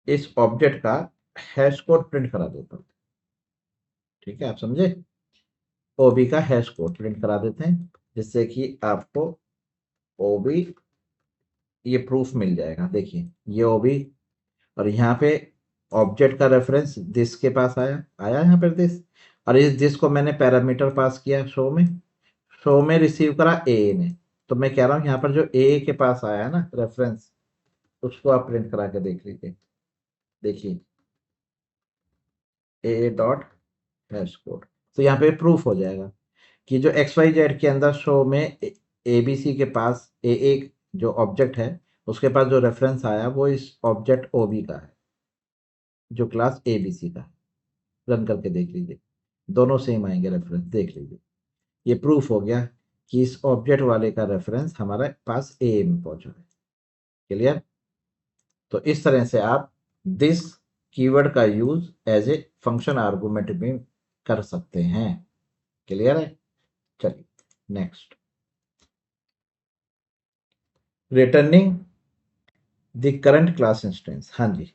इस ऑब्जेक्ट का हैश कोड प्रिंट करा देता हूँ। ठीक है, आप समझे? ओबी का हैश कोड प्रिंट करा देते हैं, जिससे कि आपको ओबी ये प्रूफ मिल जाएगा। देखिए ये ओबी, और यहाँ पे ऑब्जेक्ट का रेफरेंस दिस के पास आया आया यहाँ पर दिस, और इस दिस को मैंने पैरामीटर पास किया शो में रिसीव करा ए ने। तो मैं कह रहा हूँ यहाँ पर जो ए के पास आया है ना रेफरेंस, उसको आप प्रिंट करा के देख लीजिए। देखिए ए डॉट हैश कोड, तो यहाँ पे प्रूफ हो जाएगा। कि जो एक्स वाई जेड के अंदर शो में ए बी सी के पास ए एक जो ऑब्जेक्ट है उसके पास जो रेफरेंस आया वो इस ऑब्जेक्ट ओ बी का है, जो क्लास ए बी सी का है। रन करके देख लीजिए, दोनों सेम आएंगे रेफरेंस, देख लीजिए। ये प्रूफ हो गया कि इस ऑब्जेक्ट वाले का रेफरेंस हमारे पास ए में पहुंचा है। क्लियर? तो इस तरह से आप दिस कीवर्ड का use as a function argument में कर सकते हैं। क्लियर है? चलिए next, returning the current class instance. हाँ जी,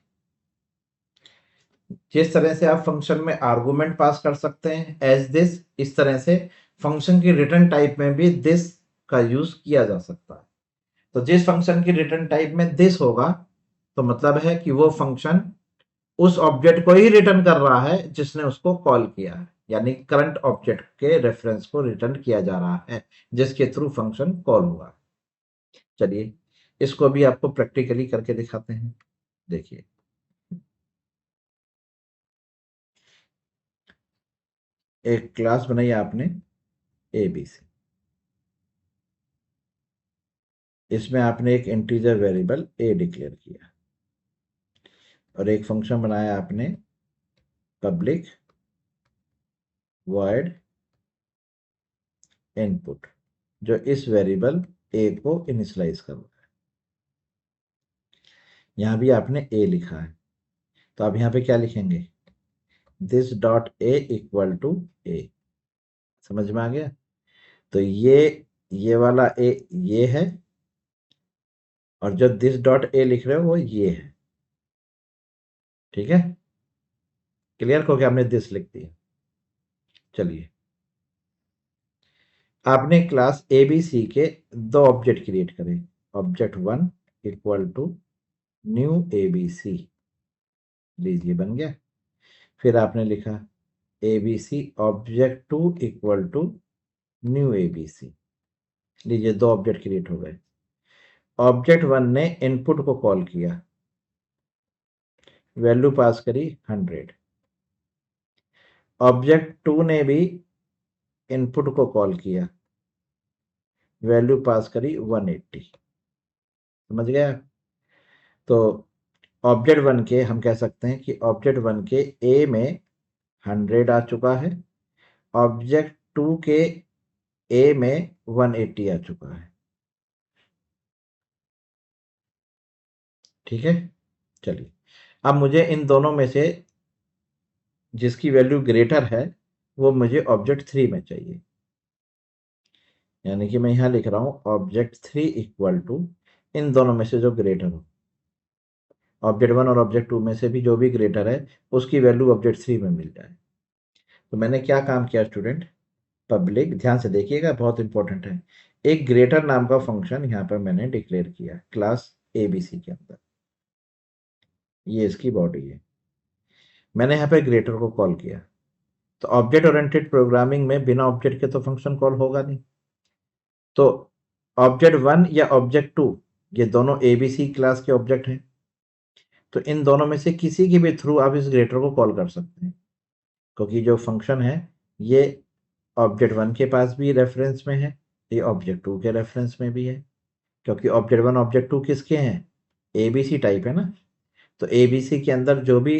जिस तरह से आप फंक्शन में आर्गुमेंट पास कर सकते हैं एज दिस, इस तरह से फंक्शन की रिटर्न टाइप में भी दिस का यूज किया जा सकता है। तो जिस फंक्शन की रिटर्न टाइप में दिस होगा तो मतलब है कि वो फंक्शन उस ऑब्जेक्ट को ही रिटर्न कर रहा है जिसने उसको कॉल किया है, यानी करंट ऑब्जेक्ट के रेफरेंस को रिटर्न किया जा रहा है जिसके थ्रू फंक्शन कॉल हुआ। चलिए इसको भी आपको प्रैक्टिकली करके दिखाते हैं। देखिए, एक क्लास बनाई आपने ए बी सी, इसमें आपने एक इंटीजर वेरिएबल ए डिक्लेयर किया और एक फंक्शन बनाया आपने पब्लिक वॉइड इनपुट, जो इस वेरिएबल ए को इनिशियलाइज कर रहा है। यहां भी आपने ए लिखा है, तो आप यहां पे क्या लिखेंगे? This dot A equal to A. समझ में आ गया? तो ये वाला ए ये है और जो दिस डॉट ए लिख रहे हो वो ये है। ठीक है? क्लियर हो गया? आपने दिस लिख दिया। चलिए, आपने क्लास ए बी सी के दो ऑब्जेक्ट क्रिएट करे। Object 1 equal to new A B C, लीजिए बन गया। फिर आपने लिखा A B C object 2 equal to new A B C, लीजिए दो ऑब्जेक्ट क्रिएट हो गए। ऑब्जेक्ट 1 ने इनपुट को कॉल किया, वैल्यू पास करी 100। ऑब्जेक्ट 2 ने भी इनपुट को कॉल किया, वैल्यू पास करी 180। समझ गया? तो ऑब्जेक्ट 1 के हम कह सकते हैं कि ऑब्जेक्ट 1 के ए में 100 आ चुका है, ऑब्जेक्ट 2 के ए में 180 आ चुका है। ठीक है? चलिए, अब मुझे इन दोनों में से जिसकी वैल्यू ग्रेटर है वो मुझे ऑब्जेक्ट 3 में चाहिए, यानी कि मैं यहां लिख रहा हूं ऑब्जेक्ट 3 इक्वल टू इन दोनों में से जो ग्रेटर हो। ऑब्जेक्ट 1 और ऑब्जेक्ट 2 में से भी जो भी ग्रेटर है उसकी वैल्यू ऑब्जेक्ट 3 में मिल जाए। तो मैंने क्या काम किया स्टूडेंट? पब्लिक, ध्यान से देखिएगा बहुत इंपॉर्टेंट है, एक ग्रेटर नाम का फंक्शन यहां पर मैंने डिक्लेयर किया क्लास एबीसी के अंदर। ये इसकी बॉडी है, मैंने यहाँ पे ग्रेटर को कॉल किया। तो ऑब्जेक्ट ओरिएंटेड प्रोग्रामिंग में बिना ऑब्जेक्ट के तो फंक्शन कॉल होगा नहीं। तो ऑब्जेक्ट 1 या ऑब्जेक्ट 2 ये दोनों एबीसी क्लास के ऑब्जेक्ट हैं, तो इन दोनों में से किसी के भी थ्रू आप इस ग्रेटर को कॉल कर सकते हैं, क्योंकि जो फंक्शन है ये ऑब्जेक्ट 1 के पास भी रेफरेंस में है, ये ऑब्जेक्ट 2 के रेफरेंस में भी है, क्योंकि ऑब्जेक्ट 1 ऑब्जेक्ट 2 किसके हैं? एबीसी टाइप है ना। तो एबीसी के अंदर जो भी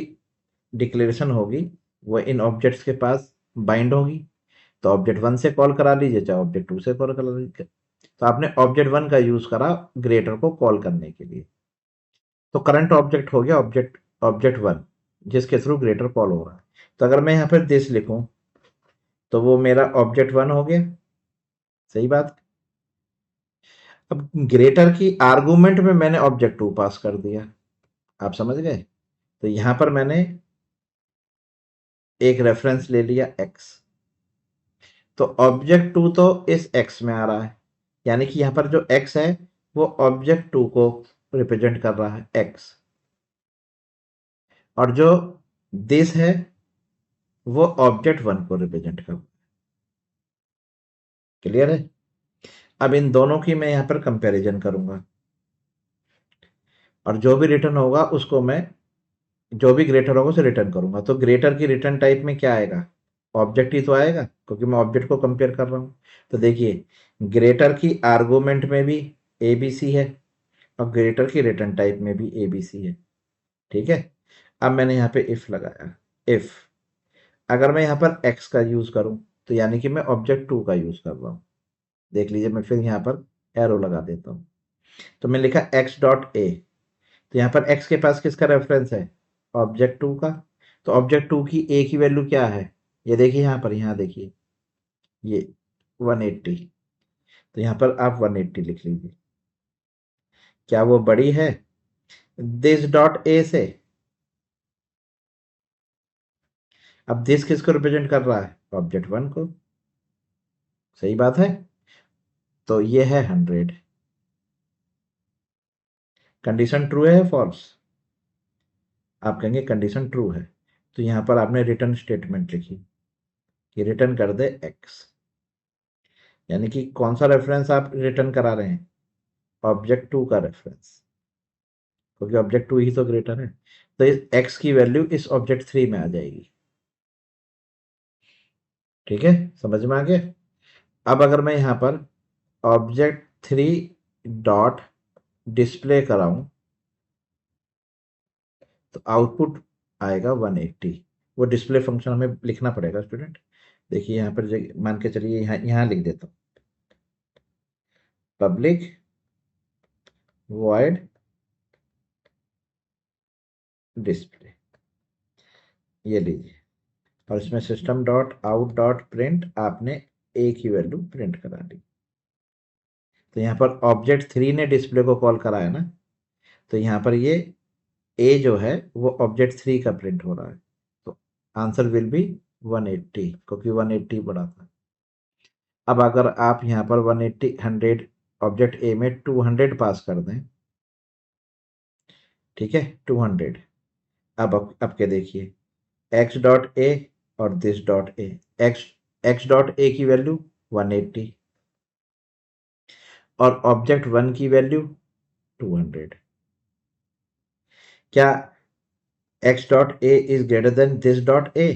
डिक्लेरेशन होगी वो इन ऑब्जेक्ट्स के पास बाइंड होगी। तो ऑब्जेक्ट 1 से कॉल करा लीजिए चाहे ऑब्जेक्ट 2 से कॉल करा लीजिए। तो आपने ऑब्जेक्ट 1 का यूज करा ग्रेटर को कॉल करने के लिए। तो करंट ऑब्जेक्ट हो गया ऑब्जेक्ट 1 जिसके थ्रू ग्रेटर कॉल हो रहा है। तो अगर मैं यहाँ पर दिस लिखूं तो वो मेरा ऑब्जेक्ट 1 हो गया। सही बात। अब ग्रेटर की आर्गुमेंट में मैंने ऑब्जेक्ट 2 पास कर दिया, आप समझ गए? तो यहां पर मैंने एक रेफरेंस ले लिया x, तो ऑब्जेक्ट 2 तो इस x में आ रहा है, यानी कि यहां पर जो x है वो ऑब्जेक्ट 2 को रिप्रेजेंट कर रहा है x, और जो दिस है वो ऑब्जेक्ट 1 को रिप्रेजेंट कर रहा है। क्लियर है? अब इन दोनों की मैं यहां पर कंपैरिजन करूंगा और जो भी रिटर्न होगा उसको मैं, जो भी ग्रेटर होगा उसे रिटर्न करूंगा। तो ग्रेटर की रिटर्न टाइप में क्या आएगा? ऑब्जेक्ट ही तो आएगा क्योंकि मैं ऑब्जेक्ट को कंपेयर कर रहा हूँ। तो देखिए ग्रेटर की आर्गुमेंट में भी ABC है और ग्रेटर की रिटर्न टाइप में भी ABC है। ठीक है, अब मैंने यहाँ पे इफ लगाया। इफ अगर मैं यहाँ पर x का यूज करूँ तो यानी कि मैं ऑब्जेक्ट 2 का यूज कर रहा हूँ। देख लीजिए मैं फिर यहाँ पर एरो लगा देता हूँ। तो मैं लिखा x डॉट ए, तो यहाँ पर x के पास किसका रेफरेंस है? ऑब्जेक्ट 2 का। तो ऑब्जेक्ट 2 की a की वैल्यू क्या है? ये देखिए यहाँ पर, यहाँ देखिए ये 180। तो यहाँ पर आप 180 लिख लीजिए। क्या वो बड़ी है दिस डॉट ए से? अब दिस किसको रिप्रेजेंट कर रहा है? ऑब्जेक्ट 1 को। सही बात है। तो ये है 100। कंडीशन ट्रू है फॉल्स? आप कहेंगे कंडीशन ट्रू है, तो यहाँ पर आपने रिटर्न स्टेटमेंट लिखी कि रिटर्न कर दे x। यानी कि कौन सा रेफरेंस आप रिटर्न करा रहे हैं? ऑब्जेक्ट 2 का रेफरेंस, क्योंकि ऑब्जेक्ट 2 ही तो ग्रेटर है। तो इस x की वैल्यू इस ऑब्जेक्ट 3 में आ जाएगी। ठीक है, समझ में आ गया? अब अगर मैं यहाँ पर ऑब्जेक्ट 3 डॉट डिस्प्ले कराऊं तो आउटपुट आएगा 180। वो डिस्प्ले फंक्शन हमें लिखना पड़ेगा स्टूडेंट। देखिए यहाँ पर मान के चलिए यहाँ यहाँ लिख देता हूँ पब्लिक वॉइड डिस्प्ले, ये लीजिए। और इसमें system dot out dot print आपने ए की वैल्यू प्रिंट करा दी। तो यहाँ पर ऑब्जेक्ट 3 ने डिस्प्ले को कॉल कराया ना, तो यहाँ पर ये ए जो है वो ऑब्जेक्ट 3 का प्रिंट हो रहा है। तो आंसर विल बी 180 क्योंकि 180 बड़ा था। अब अगर आप यहाँ पर 180 100 ऑब्जेक्ट ए में 200 पास कर दें, ठीक है 200। अब के देखिए x डॉट ए और this dot A. x dot A की वैल्यू 180 और ऑब्जेक्ट 1 की वैल्यू 200। क्या x dot A is greater than this dot ए?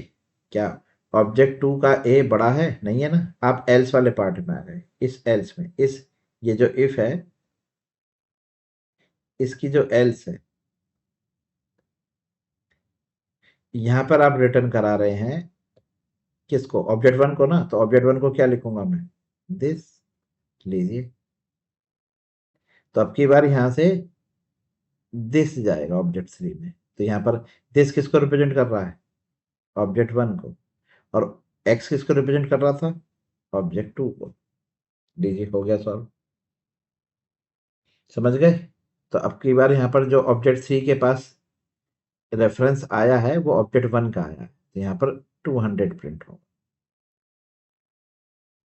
क्या ऑब्जेक्ट 2 का a बड़ा है? नहीं है ना। आप एल्स वाले पार्ट में आ गए। इस एल्स में, इस ये जो इफ है इसकी जो एल्स है, यहां पर आप रिटर्न करा रहे हैं किसको? ऑब्जेक्ट 1 को ना। तो ऑब्जेक्ट 1 को क्या लिखूंगा मैं? दिस। लीजिए, तो अब की बार यहां से दिस जाएगा ऑब्जेक्ट 3 में। तो यहां पर दिस किसको रिप्रेजेंट कर रहा है? ऑब्जेक्ट 1 को। और एक्स किसको रिप्रेजेंट कर रहा था? ऑब्जेक्ट 2 को। लीजिए, हो गया सॉल्व। समझ गए? तो अब की बार यहाँ पर जो ऑब्जेक्ट 3 के पास रेफरेंस आया है वो ऑब्जेक्ट 1 का आया है, तो यहाँ पर 200 प्रिंट होगा।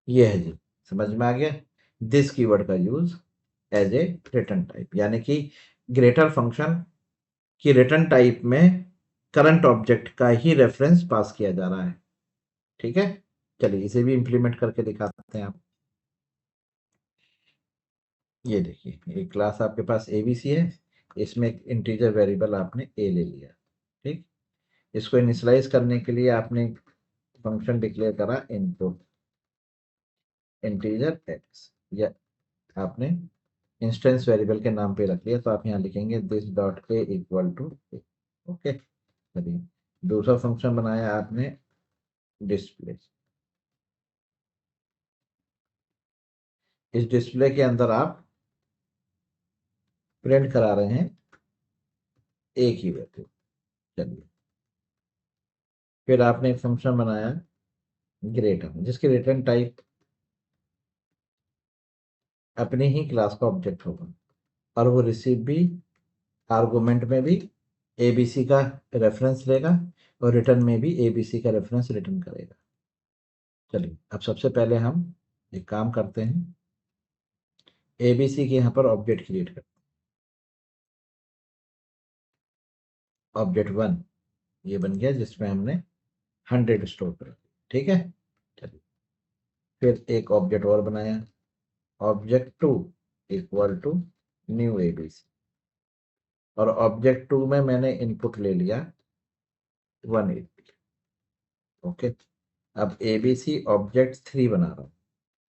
ये है जी, समझ में आ गया? दिस कीवर्ड का use as a return type, यानी कि ग्रेटर फंक्शन की रिटर्न टाइप में करंट ऑब्जेक्ट का ही रेफरेंस पास किया जा रहा है। ठीक है, चलिए इसे भी इंप्लीमेंट करके दिखाते हैं आप। ये देखिए एक क्लास आपके पास एबीसी है, इसमें एक इंटीजर वेरिएबल आपने ए ले लिया। ठीक, इसको इनिशियलाइज करने के लिए आपने फंक्शन डिक्लेयर करा इनपुट इंटीजर एक्स, या आपने इंस्टेंस वेरिएबल के नाम पे रख लिया। तो आप यहाँ लिखेंगे this dot A equal to A. Okay, चलिए दूसरा फंक्शन बनाया आपने डिस्प्ले। इस डिस्प्ले के अंदर आप प्रिंट करा रहे हैं ए की वैल्यू। चलिए, फिर आपने एक फंक्शन बनाया ग्रेटर, जिसकी रिटर्न टाइप अपनी ही क्लास का ऑब्जेक्ट होगा और वो रिसीव भी आर्गुमेंट में भी एबीसी का रेफरेंस लेगा और रिटर्न में भी एबीसी का रेफरेंस रिटर्न करेगा। चलिए अब सबसे पहले हम एक काम करते हैं, एबीसी के यहाँ पर ऑब्जेक्ट क्रिएट करते हैं। ऑब्जेक्ट 1 ये बन गया जिसमें हमने 100 स्टोर कर दिया। ठीक है, चलिए फिर एक ऑब्जेक्ट और बनाया, object 2 equal to new ABC, और ऑब्जेक्ट 2 में मैंने इनपुट ले लिया 180। ओके, अब ABC ऑब्जेक्ट 3 बना रहा हूँ,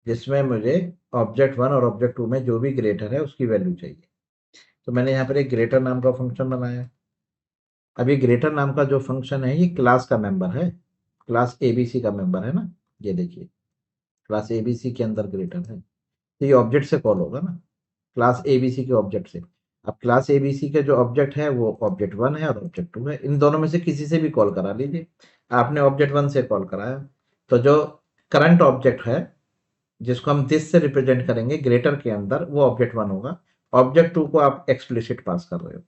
जिसमें मुझे ऑब्जेक्ट 1 और ऑब्जेक्ट 2 में जो भी ग्रेटर है उसकी वैल्यू चाहिए। तो मैंने यहाँ पर एक ग्रेटर नाम का फंक्शन बनाया। अब ये ग्रेटर नाम का जो फंक्शन है ये क्लास का मेंबर है, क्लास ABC का मेंबर है ना। ये देखिए, क्लास ABC के अंदर ग्रेटर है, तो ये ऑब्जेक्ट से कॉल होगा ना, क्लास ABC के ऑब्जेक्ट से। अब क्लास ABC के जो ऑब्जेक्ट है वो ऑब्जेक्ट 1 है और ऑब्जेक्ट 2 है, इन दोनों में से किसी से भी कॉल करा लीजिए। आपने ऑब्जेक्ट 1 से कॉल कराया, तो जो करंट ऑब्जेक्ट है जिसको हम दिस से रिप्रेजेंट करेंगे ग्रेटर के अंदर, वो ऑब्जेक्ट 1 होगा। ऑब्जेक्ट 2 को आप एक्सप्लिसिट पास कर रहे हो,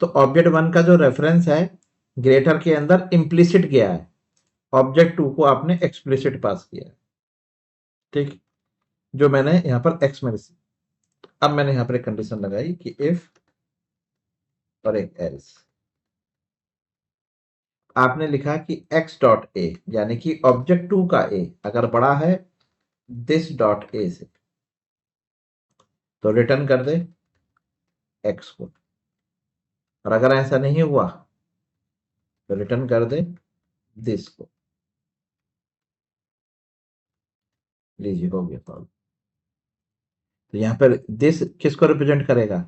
तो ऑब्जेक्ट 1 का जो रेफरेंस है ग्रेटर के अंदर इम्प्लिसिट गया है, ऑब्जेक्ट 2 को आपने एक्सप्लिसिट पास किया है। ठीक, जो मैंने यहाँ पर एक्स में, अब मैंने यहाँ पर एक कंडीशन लगाई कि इफ और एक एल्स। आपने लिखा कि x डॉट ए, यानी कि ऑब्जेक्ट 2 का a अगर बड़ा है दिस डॉट ए से, तो रिटर्न कर दे x को, और अगर ऐसा नहीं हुआ तो रिटर्न कर दे दिस को। लीजिए, हो गया सॉल्व। तो यहाँ पर दिस किसको रिप्रेजेंट करेगा,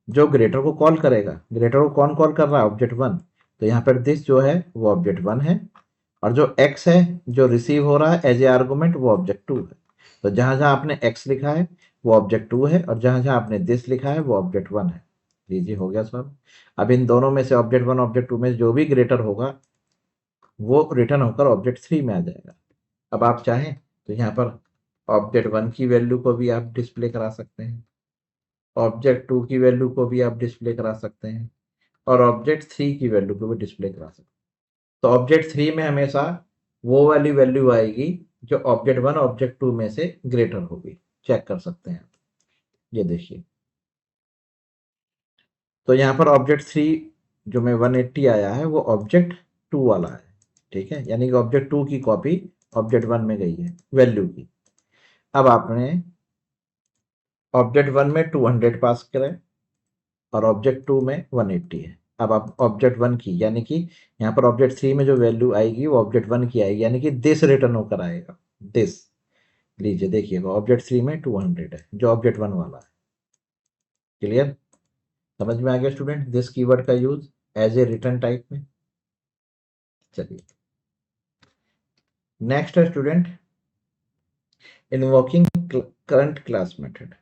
जो ग्रेटर को कॉल करेगा। ग्रेटर को कौन कॉल कर रहा है, ऑब्जेक्ट 1। तो यहाँ पर दिस जो है वो ऑब्जेक्ट 1 है, और जो x है जो रिसीव हो रहा है एज ए आर्गुमेंट वो ऑब्जेक्ट 2 है। तो जहां जहां आपने x लिखा है वो ऑब्जेक्ट 2 है, और जहां जहां आपने दिस लिखा है वो ऑब्जेक्ट 1 है। लीजिए, हो गया सॉल्व। अब इन दोनों में से ऑब्जेक्ट 1 ऑब्जेक्ट 2 में जो भी ग्रेटर होगा वो रिटर्न होकर ऑब्जेक्ट 3 में आ जाएगा। अब आप चाहें तो यहाँ पर ऑब्जेक्ट 1 की वैल्यू को भी आप डिस्प्ले करा सकते हैं, ऑब्जेक्ट 2 की वैल्यू को भी आप डिस्प्ले करा सकते हैं, और ऑब्जेक्ट 3 की वैल्यू को भी डिस्प्ले करा सकते हैं। तो ऑब्जेक्ट 3 में हमेशा वो वाली वैल्यू आएगी जो ऑब्जेक्ट 1 ऑब्जेक्ट 2 में से ग्रेटर होगी। चेक कर सकते हैं, ये देखिए। तो यहाँ पर ऑब्जेक्ट 3 जो में 180 आया है वो ऑब्जेक्ट 2 वाला है, ठीक है, यानी कि ऑब्जेक्ट 2 की कॉपी ऑब्जेक्ट 1 में गई है वैल्यू की। अब आपने ऑब्जेक्ट 1 में 200 पास करें और ऑब्जेक्ट 2 में 180 है। अब आप ऑब्जेक्ट 1 की, यानी कि यहाँ पर ऑब्जेक्ट 3 में जो वैल्यू आएगी वो ऑब्जेक्ट 1 की आएगी, यानी कि दिस रिटर्न होकर आएगा, दिस। लीजिए देखिएगा, ऑब्जेक्ट 3 में 200 है जो ऑब्जेक्ट 1 वाला है। क्लियर, समझ में आ गया स्टूडेंट दिस कीवर्ड का use as a return type में। चलिए, नेक्स्ट है student invoking current class method.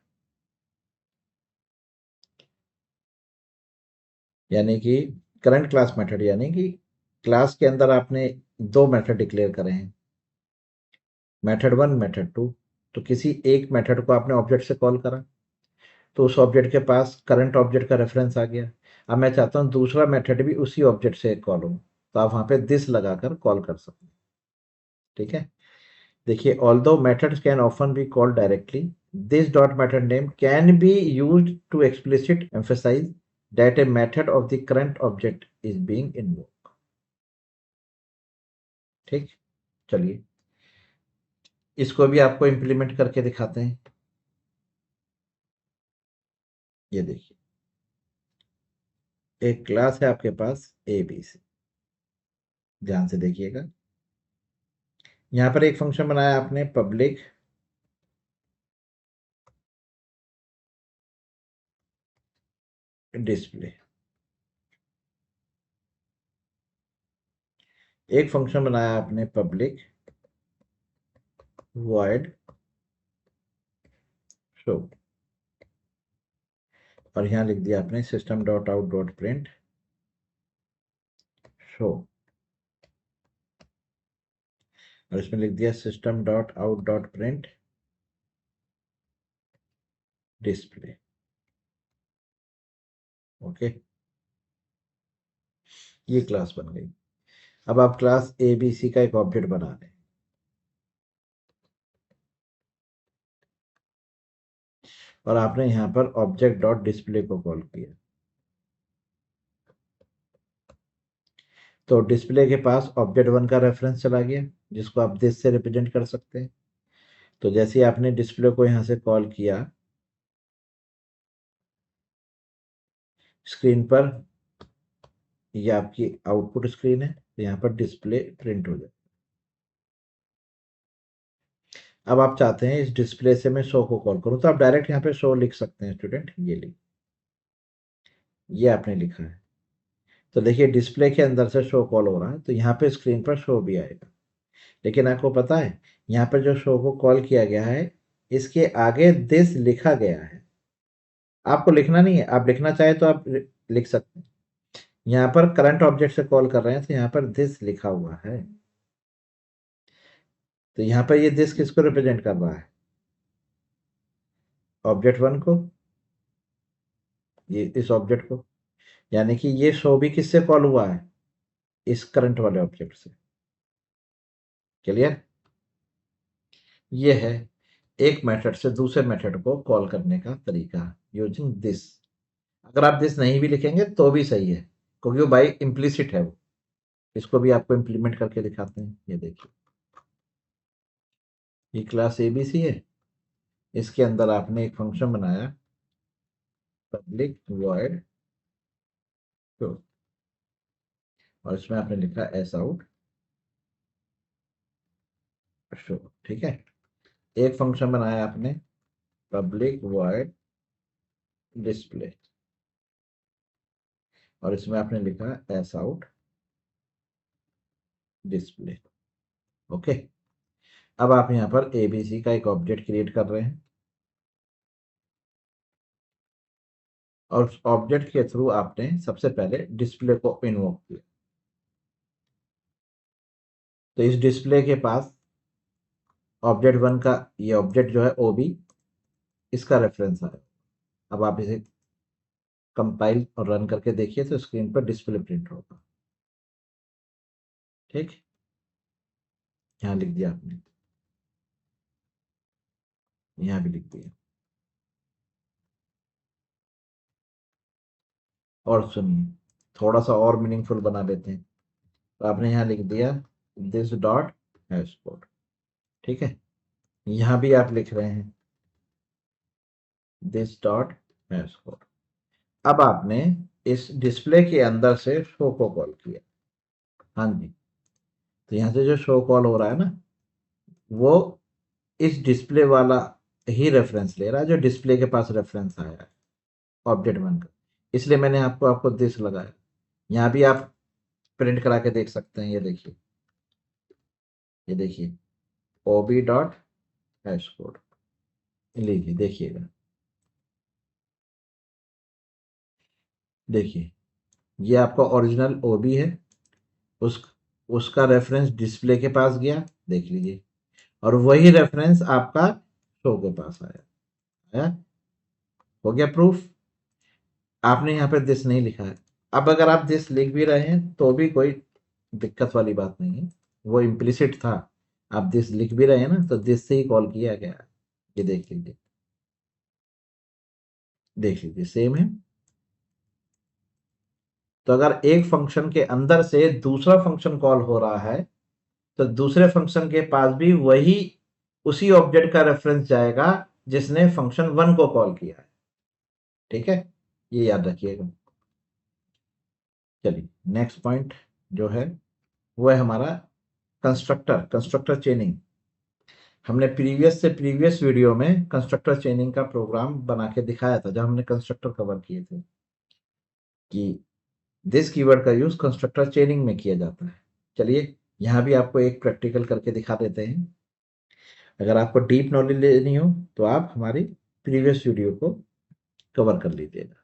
यानी कि करंट क्लास मेथड, यानी कि क्लास के अंदर आपने दो मेथड डिक्लेयर करे हैं, मेथड 1 मेथड 2। तो किसी एक मेथड को आपने ऑब्जेक्ट से कॉल करा, तो उस ऑब्जेक्ट के पास करंट ऑब्जेक्ट का रेफरेंस आ गया। अब मैं चाहता हूँ दूसरा मेथड भी उसी ऑब्जेक्ट से कॉल हो, तो आप वहां पे दिस लगाकर कॉल कर सकते हैं। ठीक है, देखिए, although methods can often be called directly, this dot method name can be used to explicit emphasize that a method of the current object is being invoked. ठीक, चलिए इसको भी आपको इंप्लीमेंट करके दिखाते हैं। ये देखिए, एक क्लास है आपके पास ABC, ध्यान से देखिएगा। यहां पर एक फंक्शन बनाया आपने पब्लिक डिस्प्ले, एक फंक्शन बनाया आपने पब्लिक वॉइड शो, और यहां लिख दिया आपने system dot out dot print show, और इसमें लिख दिया system dot out dot print display. Okay, ये क्लास बन गई। अब आप क्लास ABC का एक ऑब्जेक्ट बना लें, और आपने यहां पर ऑब्जेक्ट डॉट डिस्प्ले को कॉल किया, तो डिस्प्ले के पास ऑब्जेक्ट 1 का रेफरेंस चला गया जिसको आप दिस से रिप्रेजेंट कर सकते हैं। तो जैसे ही आपने डिस्प्ले को यहां से कॉल किया, स्क्रीन पर ये आपकी आउटपुट स्क्रीन है, तो यहाँ पर डिस्प्ले प्रिंट हो जाए। अब आप चाहते हैं इस डिस्प्ले से मैं शो को कॉल करूं, तो आप डायरेक्ट यहाँ पे शो लिख सकते हैं स्टूडेंट, ये आपने लिखा है। तो देखिए डिस्प्ले के अंदर से शो कॉल हो रहा है, तो यहाँ पे स्क्रीन पर शो भी आएगा। लेकिन आपको पता है यहाँ पर जो शो को कॉल किया गया है, इसके आगे दिस लिखा गया है। आपको लिखना नहीं है, आप लिखना चाहे तो आप लिख सकते हैं। यहाँ पर करंट ऑब्जेक्ट से कॉल कर रहे हैं, तो यहाँ पर दिस लिखा हुआ है। तो यहाँ पर ये दिस किसको रिप्रेजेंट कर रहा है? ऑब्जेक्ट वन को, ये इस ऑब्जेक्ट को। यानी कि ये शो भी किससे कॉल हुआ है? इस करंट वाले ऑब्जेक्ट से। क्लियर? ये है एक मेथड से दूसरे मेथड को कॉल करने का तरीका, यूजिंग दिस। अगर आप दिस नहीं भी लिखेंगे तो भी सही है, क्योंकि वो बाई इम्प्लिसिट है वो। इसको भी आपको इम्प्लीमेंट करके दिखाते हैं। ये देखिए, ये क्लास एबीसी है। इसके अंदर आपने एक फंक्शन बनाया, पब्लिक वॉइड शो, और इसमें आपने लिखा एस आउट शो। ठीक है। एक फंक्शन बनाया आपने पब्लिक वॉइड डिस्प्ले, और इसमें आपने लिखा एस आउट डिस्प्ले। ओके। अब आप यहाँ पर एबीसी का एक ऑब्जेक्ट क्रिएट कर रहे हैं, और उस ऑब्जेक्ट के थ्रू आपने सबसे पहले डिस्प्ले को इन्वोक किया। तो इस डिस्प्ले के पास ऑब्जेक्ट वन का ये ऑब्जेक्ट जो है ओबी, इसका रेफरेंस है। अब आप इसे कंपाइल और रन करके देखिए, तो स्क्रीन पर डिस्प्ले प्रिंट होगा। ठीक, यहाँ लिख दिया आपने, यहाँ भी लिख दिया। और सुनिए, थोड़ा सा और मीनिंगफुल बना लेते हैं। तो आपने यहाँ लिख दिया दिस डॉट हैश कोड। ठीक है। यहाँ भी आप लिख रहे हैं दिस डॉट हैश कोड। अब आपने इस डिस्प्ले के अंदर से शो को कॉल किया। हाँ जी। तो यहाँ से जो शो कॉल हो रहा है ना, वो इस डिस्प्ले वाला ही रेफरेंस ले रहा है, जो डिस्प्ले के पास रेफरेंस आया है ऑब्जेक्ट वन का। इसलिए मैंने आपको आपको दिस लगाया। यहाँ भी आप प्रिंट करा के देख सकते हैं। ये देखिए, ये देखिए ओबी डॉट हैश कोड, लीजिए देखिएगा। देखिए, ये आपका ओरिजिनल ओबी है, उस उसका रेफरेंस डिस्प्ले के पास गया, देख लीजिए, और वही रेफरेंस आपका शो के पास आया है। हो गया प्रूफ। आपने यहाँ पे दिस नहीं लिखा है। अब अगर आप दिस लिख भी रहे हैं तो भी कोई दिक्कत वाली बात नहीं है, वो इम्प्लिसिट था। आप दिस लिख भी रहे हैं ना, तो दिस से ही कॉल किया गया है। ये देख लीजिए, देख लीजिए सेम है। तो अगर एक फंक्शन के अंदर से दूसरा फंक्शन कॉल हो रहा है, तो दूसरे फंक्शन के पास भी वही उसी ऑब्जेक्ट का रेफरेंस जाएगा जिसने फंक्शन वन को कॉल किया है। ठीक है, ये याद रखिएगा। चलिए, नेक्स्ट पॉइंट जो है वो है हमारा कंस्ट्रक्टर चेनिंग। हमने प्रीवियस वीडियो में कंस्ट्रक्टर चेनिंग का प्रोग्राम बना के दिखाया था, जब हमने कंस्ट्रक्टर कवर किए थे, कि दिस कीवर्ड का यूज कंस्ट्रक्टर चेनिंग में किया जाता है। चलिए, यहाँ भी आपको एक प्रैक्टिकल करके दिखा देते हैं। अगर आपको डीप नॉलेज लेनी हो तो आप हमारी प्रीवियस वीडियो को कवर कर लीजिएगा।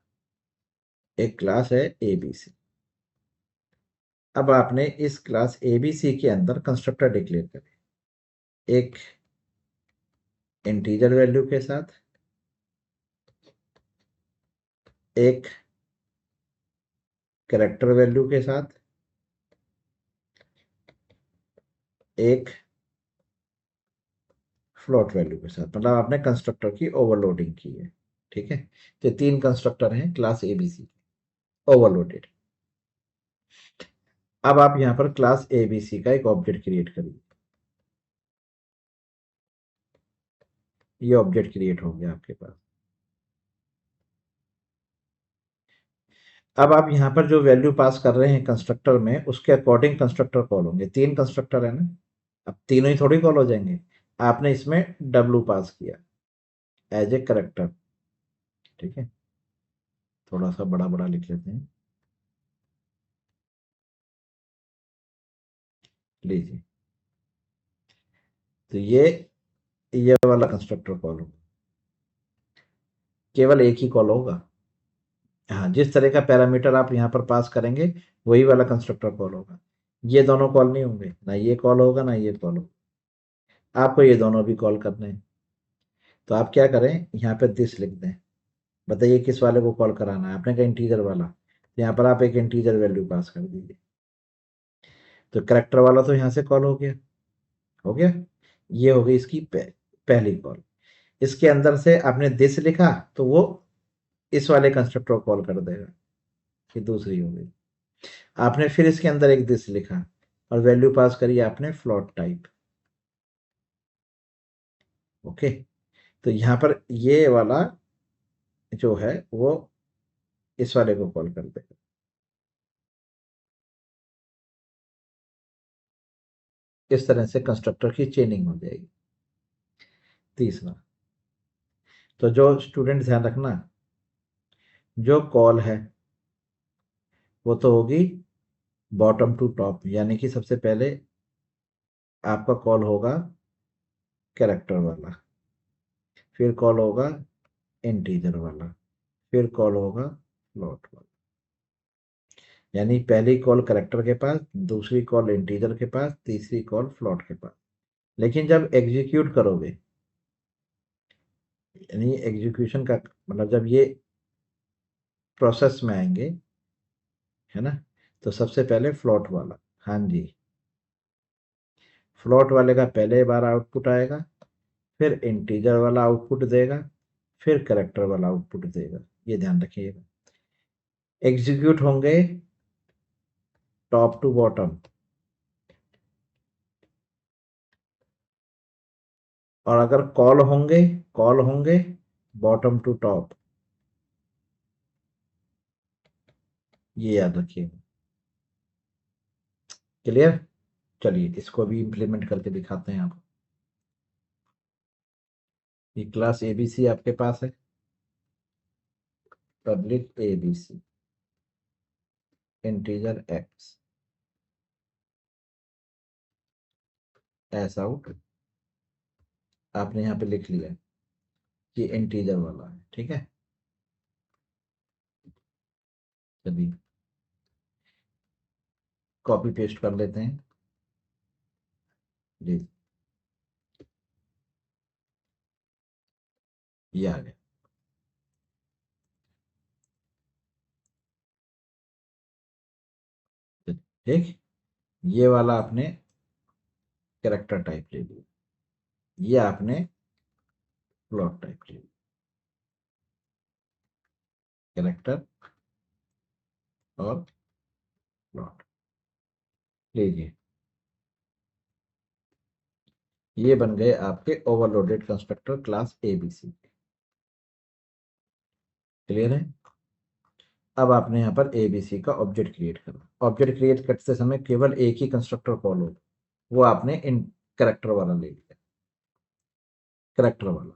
एक क्लास है एबीसी। अब आपने इस क्लास एबीसी के अंदर कंस्ट्रक्टर डिक्लेयर करें, एक इंटीजर वैल्यू के साथ, एक कैरेक्टर वैल्यू के साथ, एक फ्लोट वैल्यू के साथ। मतलब आपने कंस्ट्रक्टर की ओवरलोडिंग की है। ठीक है। तो तीन कंस्ट्रक्टर हैं क्लास एबीसी, ओवरलोडेड। अब आप यहां पर क्लास एबीसी का एक ऑब्जेक्ट क्रिएट करिए। ये ऑब्जेक्ट क्रिएट हो गया आपके पास। अब आप यहाँ पर जो वैल्यू पास कर रहे हैं कंस्ट्रक्टर में, उसके अकॉर्डिंग कंस्ट्रक्टर कॉल होंगे। तीन कंस्ट्रक्टर है ना, अब तीनों ही थोड़ी कॉल हो जाएंगे। आपने इसमें डब्लू पास किया एज ए करेक्टर, ठीक है, थोड़ा सा बड़ा बड़ा लिख लेते हैं, लीजिए। तो ये वाला कंस्ट्रक्टर कॉल होगा, केवल एक ही कॉल होगा। हाँ, जिस तरह का पैरामीटर आप यहाँ पर पास करेंगे वही वाला कंस्ट्रक्टर कॉल होगा। ये दोनों कॉल नहीं होंगे, ना ये कॉल होगा ना ये कॉल होगा, आपको ये दोनों भी कॉल करने हैं। तो आप क्या करें, यहाँ पे दिस लिख दें, बताइए किस वाले को कॉल कराना है, आपने कहा इंटीजर वाला, तो यहाँ पर आप एक इंटीजर वैल्यू पास कर दीजिए। तो करेक्टर वाला तो यहाँ से कॉल हो गया, हो गया, ये हो गई इसकी पहली कॉल। इसके अंदर से आपने दिस लिखा तो वो इस वाले कंस्ट्रक्टर को कॉल कर देगा, ये दूसरी हो गई। आपने फिर इसके अंदर एक दिस लिखा और वैल्यू पास करी आपने फ्लोट टाइप, ओके। तो यहाँ पर ये वाला जो है वो इस वाले को कॉल कर देगा। इस तरह से कंस्ट्रक्टर की चेनिंग हो जाएगी। तीसरा, तो जो स्टूडेंट ध्यान रखना, जो कॉल है वो तो होगी बॉटम टू टॉप, यानी कि सबसे पहले आपका कॉल होगा कैरेक्टर वाला, फिर कॉल होगा इंटीजर वाला, फिर कॉल होगा फ्लोट वाला। यानी पहली कॉल कैरेक्टर के पास, दूसरी कॉल इंटीजर के पास, तीसरी कॉल फ्लोट के पास। लेकिन जब एग्जीक्यूट करोगे, यानी एग्जीक्यूशन का मतलब जब ये प्रोसेस में आएंगे, है ना, तो सबसे पहले फ्लोट वाला, हाँ जी, फ्लोट वाले का पहले बार आउटपुट आएगा, फिर इंटीजर वाला आउटपुट देगा, फिर कैरेक्टर वाला आउटपुट देगा, ये ध्यान रखिएगा। एग्जीक्यूट होंगे टॉप टू बॉटम, और अगर कॉल होंगे बॉटम टू टॉप, ये याद रखिएगा। क्लियर? चलिए इसको भी इंप्लीमेंट करके दिखाते हैं आपको। ये क्लास एबीसी आपके पास है, public ABC integer x S out, आपने यहाँ पे लिख लिया कि इंटीजर वाला है, ठीक है। चलिए कॉपी पेस्ट कर लेते हैं जी, ये आ गया, ठीक। ये वाला आपने कैरेक्टर टाइप ले लिया, ये आपने प्लॉट टाइप ले लिया, कैरेक्टर और प्लॉट लीजिए। ये बन गए आपके overloaded constructor class ABC. Clear है? अब आपने यहाँ पर एबीसी का ऑब्जेक्ट क्रिएट करना। ऑब्जेक्ट क्रिएट करते समय केवल एक ही कंस्ट्रक्टर कॉल हो, वो आपने इन कैरेक्टर वाला ले लिया, कैरेक्टर वाला,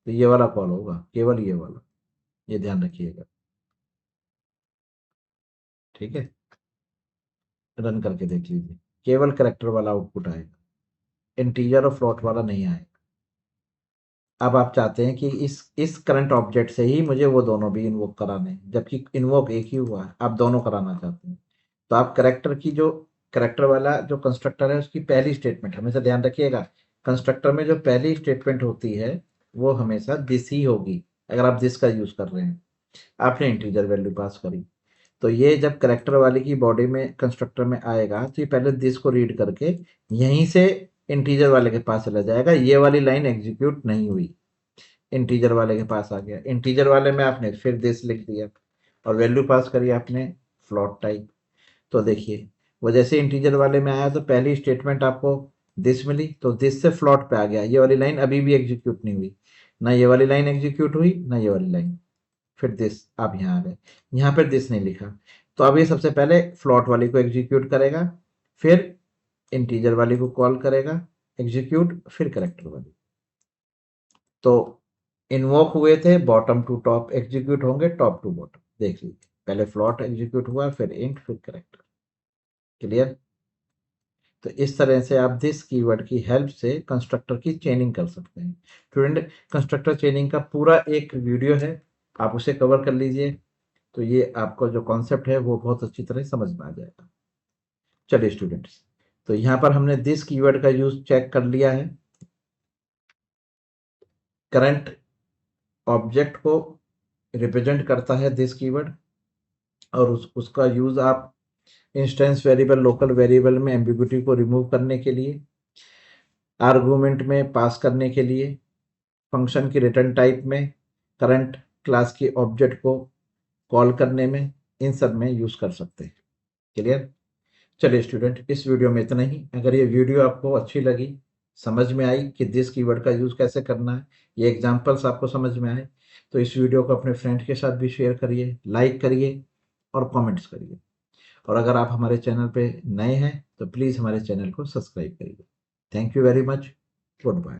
तो ये वाला कॉल होगा, केवल ये वाला, ये ध्यान रखिएगा, ठीक है। रन करके देख लीजिए, केवल कैरेक्टर वाला आउटपुट आएगा, इंटीजर और फ्लोट वाला नहीं आएगा। अब आप चाहते हैं कि इस करंट ऑब्जेक्ट से ही मुझे वो दोनों भी इन्वोक कराने हैं, जबकि इन्वोक एक ही हुआ है, आप दोनों कराना चाहते हैं। तो आप कैरेक्टर वाला जो कंस्ट्रक्टर है उसकी पहली स्टेटमेंट हमेशा ध्यान रखिएगा, कंस्ट्रक्टर में जो पहली स्टेटमेंट होती है वो हमेशा दिस ही होगी। अगर आप दिस का यूज कर रहे हैं, आपने इंटीजर वैल्यू पास करी, तो ये जब कैरेक्टर वाले की बॉडी में कंस्ट्रक्टर में आएगा तो ये पहले दिस को रीड करके यहीं से इंटीजर वाले के पास चला जाएगा। ये वाली लाइन एग्जीक्यूट नहीं हुई, इंटीजर वाले के पास आ गया, इंटीजर वाले में आपने फिर दिस लिख दिया और वैल्यू पास करी आपने फ्लोट टाइप। तो देखिए वो जैसे इंटीजर वाले में आया तो पहली स्टेटमेंट आपको दिस मिली, तो दिस से फ्लोट पे आ गया, ये वाली लाइन अभी भी एग्जीक्यूट नहीं हुई, ना ये वाली लाइन एग्जीक्यूट हुई ना ये वाली लाइन, फिर दिस, आप यहाँ आ गए, यहाँ पर दिस नहीं लिखा, तो अब ये सबसे पहले फ्लोट वाली को एग्जीक्यूट करेगा, फिर इंटीजर वाली को कॉल करेगा, एग्जीक्यूट, फिर करेक्टर वाली। तो इन्वोक हुए थे बॉटम टू टॉप, एग्जीक्यूट होंगे टॉप टू बॉटम। देख लीजिए, पहले फ्लोट एग्जीक्यूट हुआ, फिर इंट, फिर करेक्टर। क्लियर? तो इस तरह से आप दिस कीवर्ड की हेल्प से कंस्ट्रक्टर की चेनिंग कर सकते हैं। स्टूडेंट, कंस्ट्रक्टर चेनिंग का पूरा एक वीडियो है, आप उसे कवर कर लीजिए, तो ये आपको जो कॉन्सेप्ट है वो बहुत अच्छी तरह समझ में आ जाएगा। चलिए स्टूडेंट्स, तो यहाँ पर हमने दिस कीवर्ड का यूज चेक कर लिया है। करंट ऑब्जेक्ट को रिप्रेजेंट करता है दिस कीवर्ड, और उसका यूज आप इंस्टेंस वेरिएबल, लोकल वेरिएबल में एम्बिग्युइटी को रिमूव करने के लिए, आर्गुमेंट में पास करने के लिए, फंक्शन की रिटर्न टाइप में, करंट क्लास के ऑब्जेक्ट को कॉल करने में, इन सब में यूज कर सकते हैं। क्लियर? चलिए स्टूडेंट, इस वीडियो में इतना ही। अगर ये वीडियो आपको अच्छी लगी, समझ में आई कि दिस कीवर्ड का यूज कैसे करना है, ये एग्जांपल्स आपको समझ में आए, तो इस वीडियो को अपने फ्रेंड के साथ भी शेयर करिए, लाइक करिए और कमेंट्स करिए। और अगर आप हमारे चैनल पे नए हैं तो प्लीज़ हमारे चैनल को सब्सक्राइब करिए। Thank you very much. Good bye.